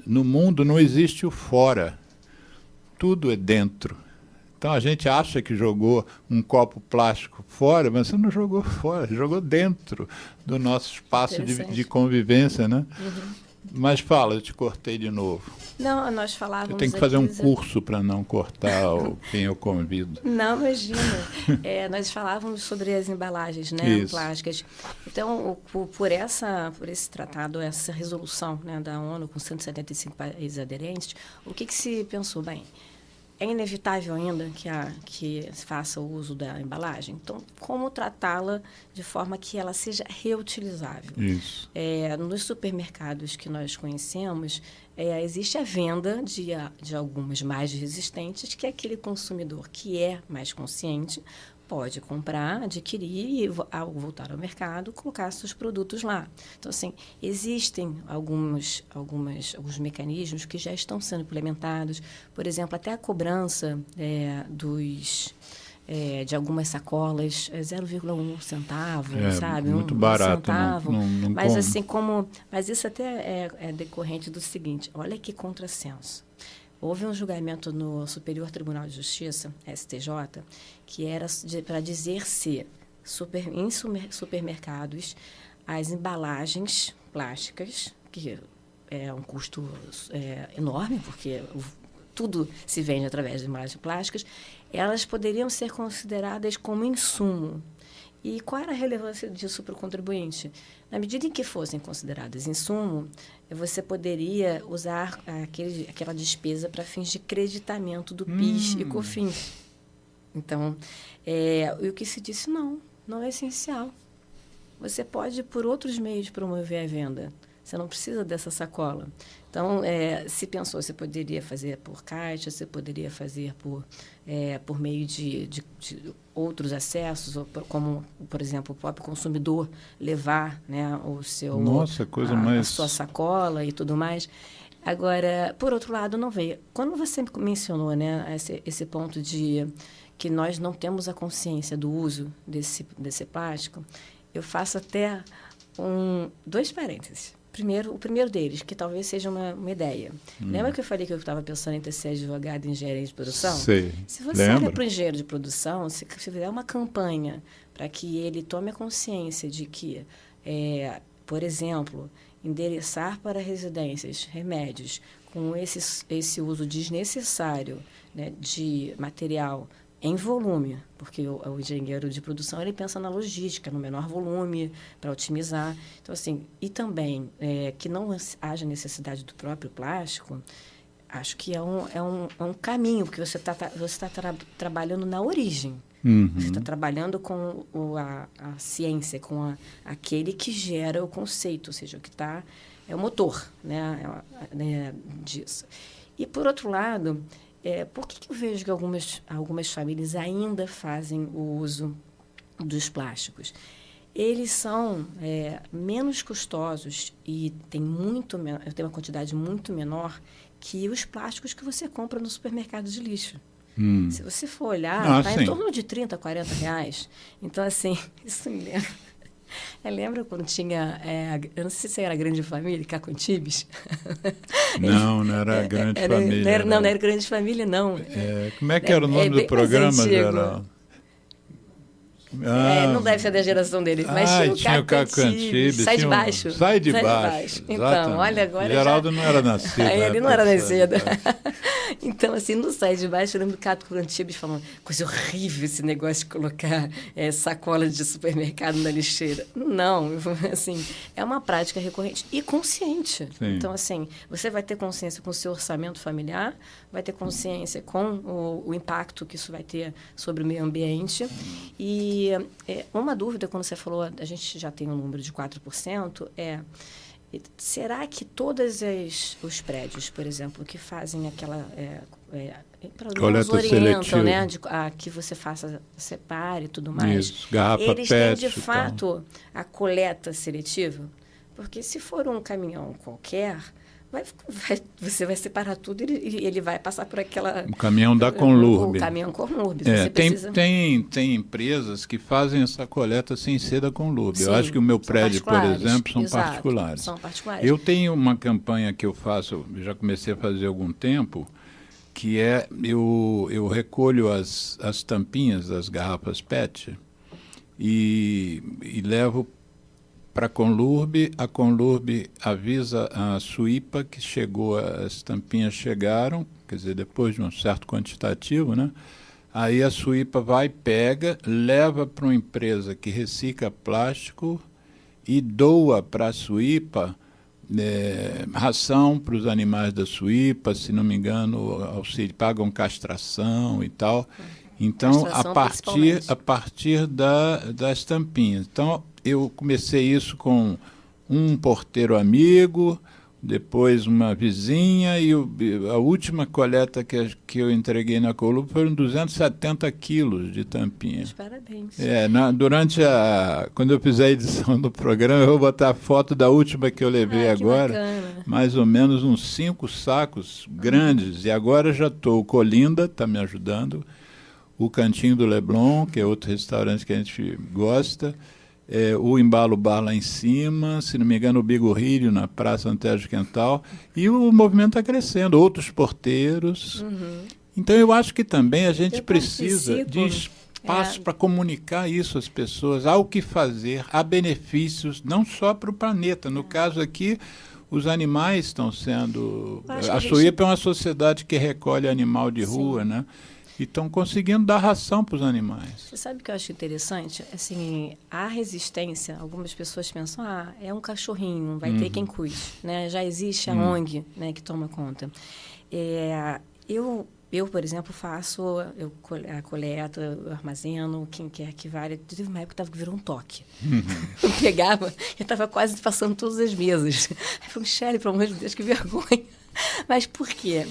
no mundo não existe o fora, tudo é dentro. Então a gente acha que jogou um copo plástico fora, mas você não jogou fora, jogou dentro do nosso espaço de convivência, né? Mas fala, eu te cortei de novo. Não, nós falávamos... Eu tenho que fazer um curso para não cortar quem eu convido. Não, imagina. Nós falávamos sobre as embalagens, né, Isso. plásticas. Então, por esse tratado, essa resolução, né, da ONU, com 175 países aderentes, o que se pensou? Bem, é inevitável ainda que se faça o uso da embalagem. Então, como tratá-la de forma que ela seja reutilizável? Isso. Nos supermercados que nós conhecemos, existe a venda de algumas mais resistentes, que aquele consumidor que é mais consciente pode comprar, adquirir e, ao voltar ao mercado, colocar seus produtos lá. Então, assim, existem alguns mecanismos que já estão sendo implementados. Por exemplo, até a cobrança de algumas sacolas, 0,1 centavo, sabe? Muito barato. Centavo. Não mas, assim, mas isso até é decorrente do seguinte, olha que contrassenso. Houve um julgamento no Superior Tribunal de Justiça, STJ, que era para dizer se em supermercados as embalagens plásticas, que é um custo enorme, porque tudo se vende através de embalagens plásticas, elas poderiam ser consideradas como insumo. E qual era a relevância disso para o contribuinte? Na medida em que fossem consideradas insumo, você poderia usar aquela despesa para fins de creditamento do PIS e COFINS. Então, o que se disse, não é essencial. Você pode, por outros meios, promover a venda. Você não precisa dessa sacola. Então, se pensou, você poderia fazer por caixa, você poderia fazer por meio de outros acessos, como, por exemplo, o próprio consumidor levar, né, a sua sacola e tudo mais. Agora, por outro lado, não veio. Quando você mencionou, né, esse ponto de que nós não temos a consciência do uso desse plástico, eu faço até dois parênteses. O primeiro deles, que talvez seja uma ideia. Lembra que eu falei que eu estava pensando em ser advogado em engenharia de produção? Sei. Se você olha para o engenheiro de produção, se fizer uma campanha para que ele tome a consciência de que, por exemplo, endereçar para residências remédios com esse uso desnecessário, né, de material em volume, porque o engenheiro de produção ele pensa na logística, no menor volume, para otimizar. Então, assim, e também que não haja necessidade do próprio plástico, acho que é um caminho, porque você tá trabalhando na origem. Uhum. Você está trabalhando com a ciência, com aquele que gera o conceito, ou seja, o que está... É o motor, né, disso. E, por outro lado... por que eu vejo que algumas famílias ainda fazem o uso dos plásticos? Eles são menos custosos e tem uma quantidade muito menor que os plásticos que você compra no supermercado de lixo. Se você for olhar, está em torno de R$30, R$40. Então, assim, isso me lembra... Lembra quando tinha, eu não sei se era Grande Família, Cacantibes? Não era Grande Família. Não era Grande Família, não. Como é que era o nome do programa, geral? Não deve ser da geração dele, mas tinha o Cacantibes. Sai de baixo. Sai de baixo. Então, olha agora... Geraldo não era nascido. Ele não era nascido. Então, assim, no Sai de Baixo, eu lembro do Cacantibes falando, coisa horrível esse negócio de colocar sacola de supermercado na lixeira. Não, assim, é uma prática recorrente e consciente. Sim. Então, assim, você vai ter consciência com o seu orçamento familiar, vai ter consciência com o impacto que isso vai ter sobre o meio ambiente. E uma dúvida, quando você falou, a gente já tem um número de 4%, será que todos os prédios, por exemplo, que fazem aquela... coleta orientam, seletiva, né, que você separe e tudo mais. Isso, garrafa eles PET, têm, de fato, a coleta seletiva? Porque se for um caminhão qualquer... você vai separar tudo e ele vai passar por aquela... O caminhão da Conlurb. O caminhão Conlurb. Tem empresas que fazem essa coleta sem ser da Conlurb. Sim, eu acho que o meu prédio, por exemplo, são exato, particulares. São particulares. Eu tenho uma campanha que eu faço, já comecei a fazer há algum tempo, que eu recolho as tampinhas das garrafas PET e levo para a Conlurb avisa a Suípa que chegou, as tampinhas chegaram, quer dizer, depois de um certo quantitativo, né? Aí a Suípa vai, pega, leva para uma empresa que recicla plástico e doa para a Suípa ração para os animais da Suípa, se não me engano, auxílio, pagam castração e tal. Então, a partir das tampinhas. Então, eu comecei isso com um porteiro amigo, depois uma vizinha, e a última coleta que eu entreguei na Conlurb foram 270 quilos de tampinha. Parabéns. Quando eu fizer a edição do programa, eu vou botar a foto da última que eu levei agora. Bacana. Mais ou menos uns 5 sacos grandes. E agora já estou, o Colinda está me ajudando, o Cantinho do Leblon, que é outro restaurante que a gente gosta, o Embalo Bar lá em cima, se não me engano o Bigorrilho na Praça Antero Quental, e o movimento está crescendo, outros porteiros. Então eu acho que também a gente precisa de espaço para comunicar isso às pessoas, há o que fazer, há benefícios, não só para o planeta, no caso aqui os animais estão sendo... A Suípa é uma sociedade que recolhe animal de rua, né? E estão conseguindo dar ração para os animais. Você sabe o que eu acho interessante? Assim, a resistência, algumas pessoas pensam, é um cachorrinho, não vai ter quem cuide, né? Já existe a ONG, né, que toma conta. Eu, por exemplo, faço a coleta, eu armazeno, quem quer que vale. Teve uma época que virou um toque. Eu pegava, eu estava quase passando todas as mesas. Aí eu falei, Michele, pelo amor de Deus, que vergonha. Mas por quê?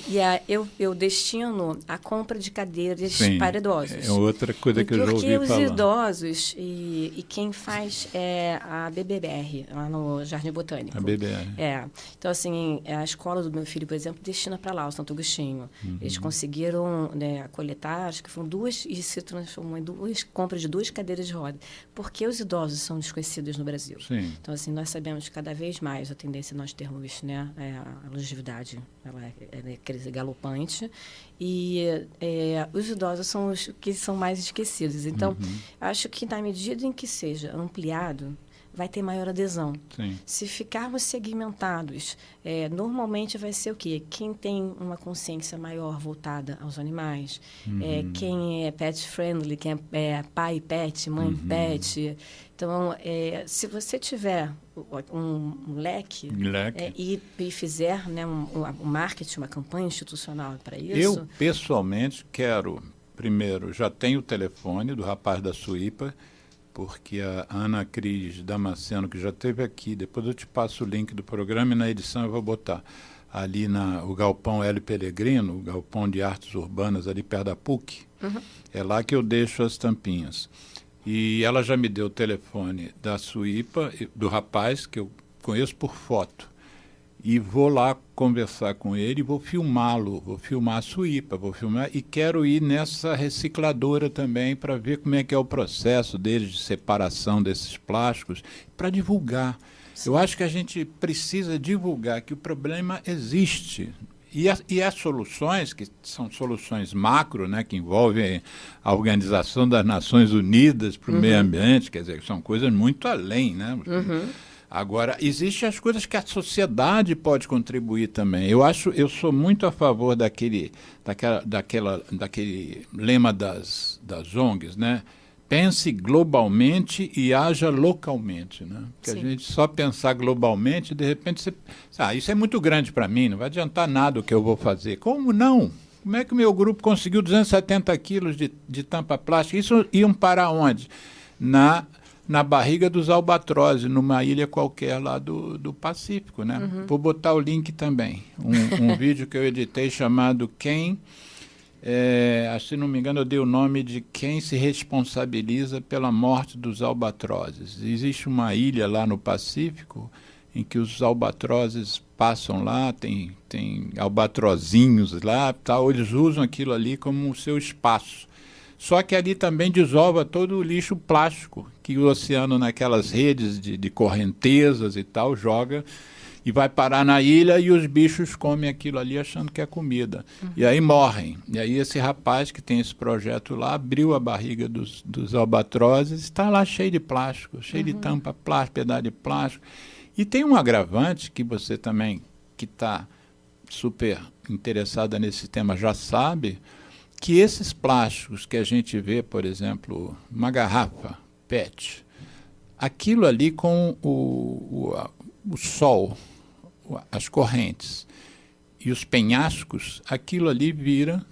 Eu destino a compra de cadeiras para idosos. É outra coisa que eu já ouvi falar. Porque os idosos, e quem faz é a BBBR, lá no Jardim Botânico. A BBR. Então, assim, a escola do meu filho, por exemplo, destina para lá, o Santo Agostinho. Eles conseguiram coletar, acho que foram 2, e se transformou em 2 compras de 2 cadeiras de roda. Porque os idosos são desconhecidos no Brasil. Sim. Então, assim, nós sabemos que cada vez mais a tendência é nós termos, né, a longevidade, ela é crise galopante, e os idosos são os que são mais esquecidos. Então, acho que na medida em que seja ampliado, vai ter maior adesão. Sim. Se ficarmos segmentados, normalmente vai ser o quê? Quem tem uma consciência maior voltada aos animais, quem é pet friendly, quem é pai pet, mãe pet. Então, se você tiver um leque e fizer, né, um marketing, uma campanha institucional para isso... Eu, pessoalmente, quero, primeiro, já tenho o telefone do rapaz da Suípa, porque a Ana Cris Damasceno, que já esteve aqui, depois eu te passo o link do programa e na edição eu vou botar ali o Galpão Hélio Pellegrino, o Galpão de Artes Urbanas, ali perto da PUC, é lá que eu deixo as tampinhas. E ela já me deu o telefone da Suípa, do rapaz, que eu conheço por foto. E vou lá conversar com ele, vou filmá-lo, vou filmar a Suípa, e quero ir nessa recicladora também para ver como é que é o processo deles de separação desses plásticos, para divulgar. Eu acho que a gente precisa divulgar que o problema existe. E as soluções, que são soluções macro, né, que envolvem a Organização das Nações Unidas para o Meio Ambiente, quer dizer, são coisas muito além, né? Agora, existem as coisas que a sociedade pode contribuir também. Eu sou muito a favor daquele lema das ONGs, né? Pense globalmente e haja localmente, né? Porque a gente só pensar globalmente, de repente você... isso é muito grande para mim, não vai adiantar nada o que eu vou fazer. Como não? Como é que o meu grupo conseguiu 270 quilos de tampa plástica? Isso iam para onde? Na barriga dos albatrozes, numa ilha qualquer lá do Pacífico, né? Vou botar o link também. Um vídeo que eu editei chamado se não me engano, eu dei o nome de Quem se responsabiliza pela morte dos albatrozes. Existe uma ilha lá no Pacífico em que os albatrozes passam lá, tem albatrozinhos lá, tal, eles usam aquilo ali como o seu espaço. Só que ali também desova todo o lixo plástico que o oceano, naquelas redes de correntezas e tal, joga. e vai parar na ilha e os bichos comem aquilo ali achando que é comida. E aí morrem. E aí esse rapaz que tem esse projeto lá abriu a barriga dos albatrozes, está lá cheio de plástico, cheio de tampa plástica, pedaço de plástico. E tem um agravante que você também, que está super interessada nesse tema, já sabe, que esses plásticos que a gente vê, por exemplo, uma garrafa PET, aquilo ali com o sol, as correntes e os penhascos, aquilo ali vira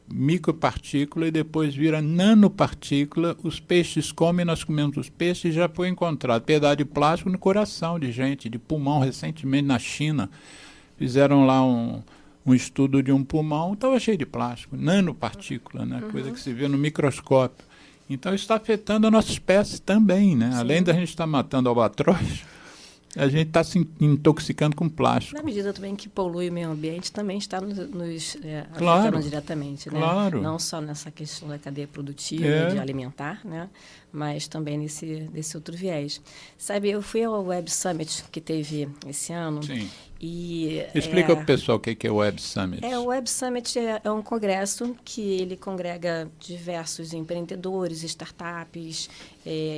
micropartícula e depois vira nanopartícula. Os peixes comem, nós comemos os peixes, e já foi encontrado pedaço de plástico no coração de gente, de pulmão. Recentemente na China fizeram lá um estudo de um pulmão, estava cheio de plástico, nanopartícula, né? Coisa que se vê no microscópio. Então isso está afetando a nossa espécie também, né? Além da gente estar matando albatroz, a gente está se intoxicando com plástico. Na medida também que polui o meio ambiente, também está nos Claro, afetando diretamente, né? Claro. Não só nessa questão da cadeia produtiva, de alimentar, né? Mas também nesse outro viés. Sabe, eu fui ao Web Summit que teve esse ano. Sim. E, explica para o pessoal o que é o Web Summit. O Web Summit é um congresso que ele congrega diversos empreendedores, startups,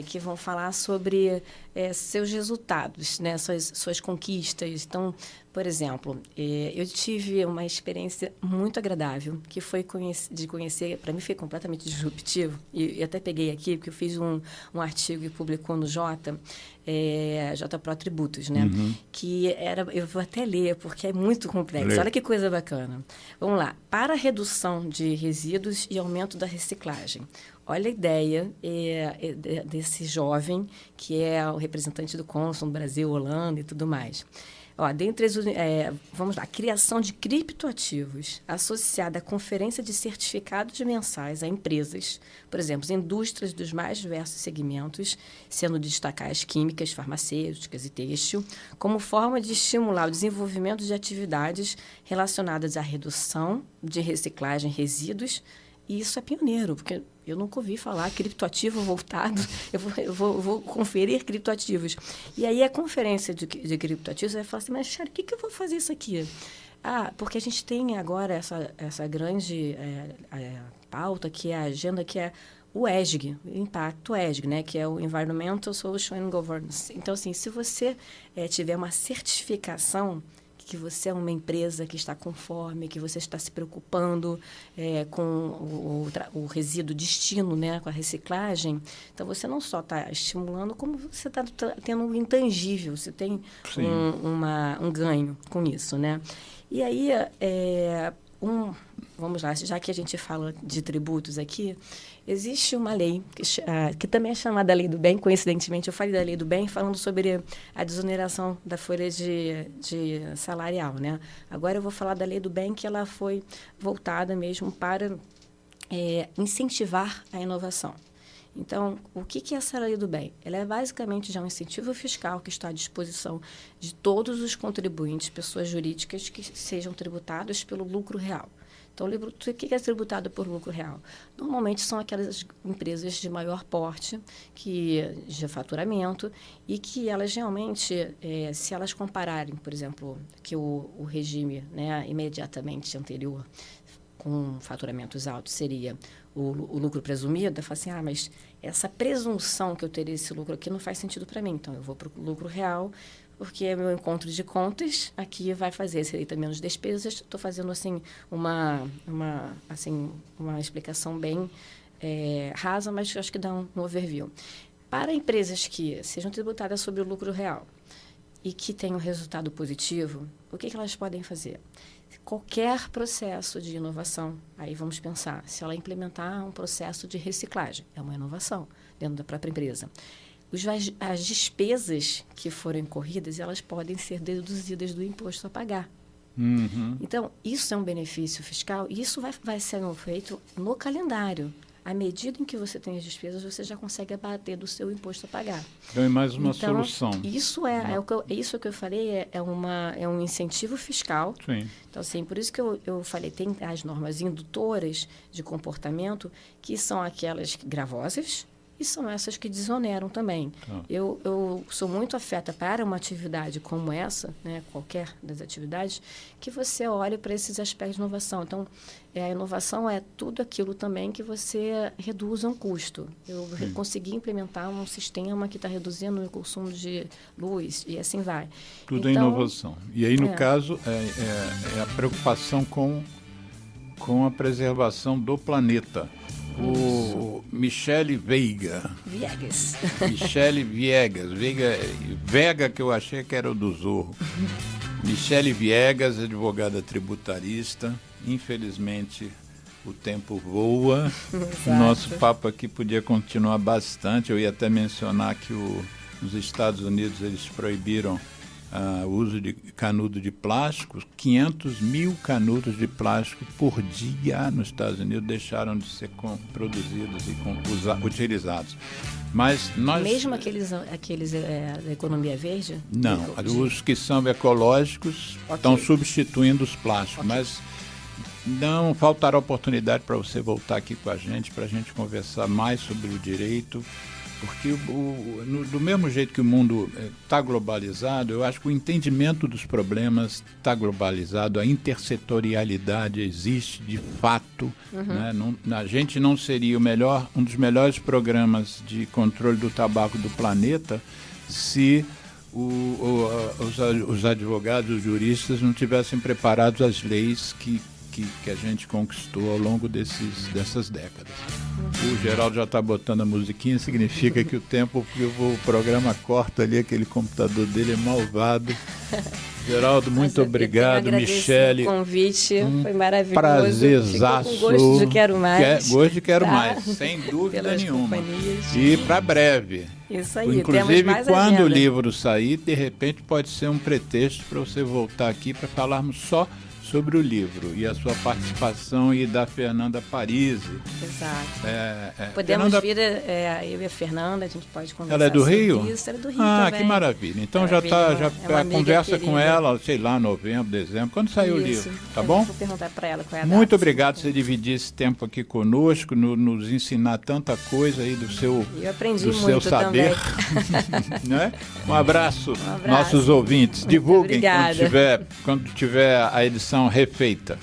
que vão falar sobre seus resultados, né, suas conquistas. Então, por exemplo, eu tive uma experiência muito agradável, que foi de conhecer, para mim foi completamente disruptivo, e até peguei aqui, porque eu fiz um artigo e publicou no J Pro Tributos, né? Que eu vou até ler, porque é muito complexo. Olha que coisa bacana. Vamos lá. Para a redução de resíduos e aumento da reciclagem. Olha a ideia desse jovem, que é o representante do Consul, Brasil, Holanda e tudo mais. Vamos lá, criação de criptoativos associada à conferência de certificados mensais a empresas, por exemplo, indústrias dos mais diversos segmentos, sendo destacar as químicas, farmacêuticas e têxtil, como forma de estimular o desenvolvimento de atividades relacionadas à redução de reciclagem de resíduos. E isso é pioneiro, porque eu nunca ouvi falar criptoativo voltado. Eu vou conferir criptoativos. E aí a conferência de criptoativos vai falar assim, mas, Chara, o que eu vou fazer isso aqui? Porque a gente tem agora essa grande pauta, que é a agenda, que é o ESG, o Impacto ESG, né, que é o Environmental, Social and Governance. Então, assim, se você tiver uma certificação que você é uma empresa que está conforme, que você está se preocupando com o resíduo destino, né, com a reciclagem. Então, você não só está estimulando, como você está tendo um intangível, você tem um ganho com isso, né? E aí, vamos lá, já que a gente fala de tributos aqui, existe uma lei que também é chamada Lei do Bem. Coincidentemente, eu falei da Lei do Bem falando sobre a desoneração da folha de salarial, né? Agora eu vou falar da Lei do Bem, que ela foi voltada mesmo para incentivar a inovação. Então, o que é essa Lei do Bem? Ela é basicamente já um incentivo fiscal que está à disposição de todos os contribuintes, pessoas jurídicas que sejam tributadas pelo lucro real. Então, o que é tributado por lucro real? Normalmente são aquelas empresas de maior porte, de faturamento, e que elas realmente, se elas compararem, por exemplo, que o regime, né, imediatamente anterior, com faturamentos altos, seria o lucro presumido, eu falo assim, mas essa presunção que eu teria esse lucro aqui não faz sentido para mim, então eu vou para o lucro real, porque é meu encontro de contas, aqui vai fazer, se ele tem menos despesas. Estou fazendo assim, uma explicação bem rasa, mas acho que dá um overview. Para empresas que sejam tributadas sobre o lucro real e que tenham resultado positivo, o que elas podem fazer? Qualquer processo de inovação, aí vamos pensar, se ela implementar um processo de reciclagem, é uma inovação dentro da própria empresa. As despesas que forem incorridas, elas podem ser deduzidas do imposto a pagar. Então, isso é um benefício fiscal e isso vai sendo feito no calendário. À medida em que você tem as despesas, você já consegue abater do seu imposto a pagar. Então, é mais uma solução. Isso que eu falei é um incentivo fiscal. Sim. Então, assim, por isso que eu falei, tem as normas indutoras de comportamento, que são aquelas gravosas, e são essas que desoneram também. Eu sou muito afeta para uma atividade como essa, né, qualquer das atividades, que você olhe para esses aspectos de inovação. Então, a inovação é tudo aquilo também que você reduza um custo. Eu consegui implementar um sistema que está reduzindo o consumo de luz e assim vai. Tudo então, é inovação. E aí, no caso, é a preocupação com a preservação do planeta. O Michele Viegas. Michele Viegas. Vega, que eu achei que era o do Zorro. Michele Viegas, advogada tributarista. Infelizmente, o tempo voa. Nosso papo aqui podia continuar bastante. Eu ia até mencionar que nos Estados Unidos eles proibiram o uso de canudo de plástico. 500 mil canudos de plástico por dia nos Estados Unidos deixaram de ser produzidos e utilizados. Mas nós... Mesmo aqueles da economia verde? Não, os que são ecológicos estão substituindo os plásticos, mas não faltará oportunidade para você voltar aqui com a gente, para a gente conversar mais sobre o direito. Porque do mesmo jeito que o mundo está globalizado, eu acho que o entendimento dos problemas está globalizado, a intersetorialidade existe de fato. Né? A gente não seria um dos melhores programas de controle do tabaco do planeta se os advogados, os juristas não tivessem preparado as leis que a gente conquistou ao longo dessas décadas. O Geraldo já está botando a musiquinha, significa que o programa corta ali, aquele computador dele é malvado. Geraldo, muito obrigado. Michele, o convite, foi maravilhoso. Prazerzaço. Fico com gosto de quero mais. Gosto de quero mais, sem dúvida nenhuma. E para breve. Isso aí, inclusive, temos mais quando agenda. o livro sair, de repente pode ser um pretexto para você voltar aqui para falarmos só sobre o livro e a sua participação e da Fernanda Parisi. Exato. Podemos vir, eu e a Fernanda, a gente pode conversar. Ela é do Rio? Isso, ela é do Rio também. Que maravilha. Então conversa com ela, sei lá, novembro, dezembro, quando sair o livro, tá bom? Vou perguntar para ela qual é a Muito data, obrigado por você dividir esse tempo aqui conosco, nos ensinar tanta coisa aí do seu saber. Né? Um abraço, nossos ouvintes. Divulguem quando tiver a edição refeita.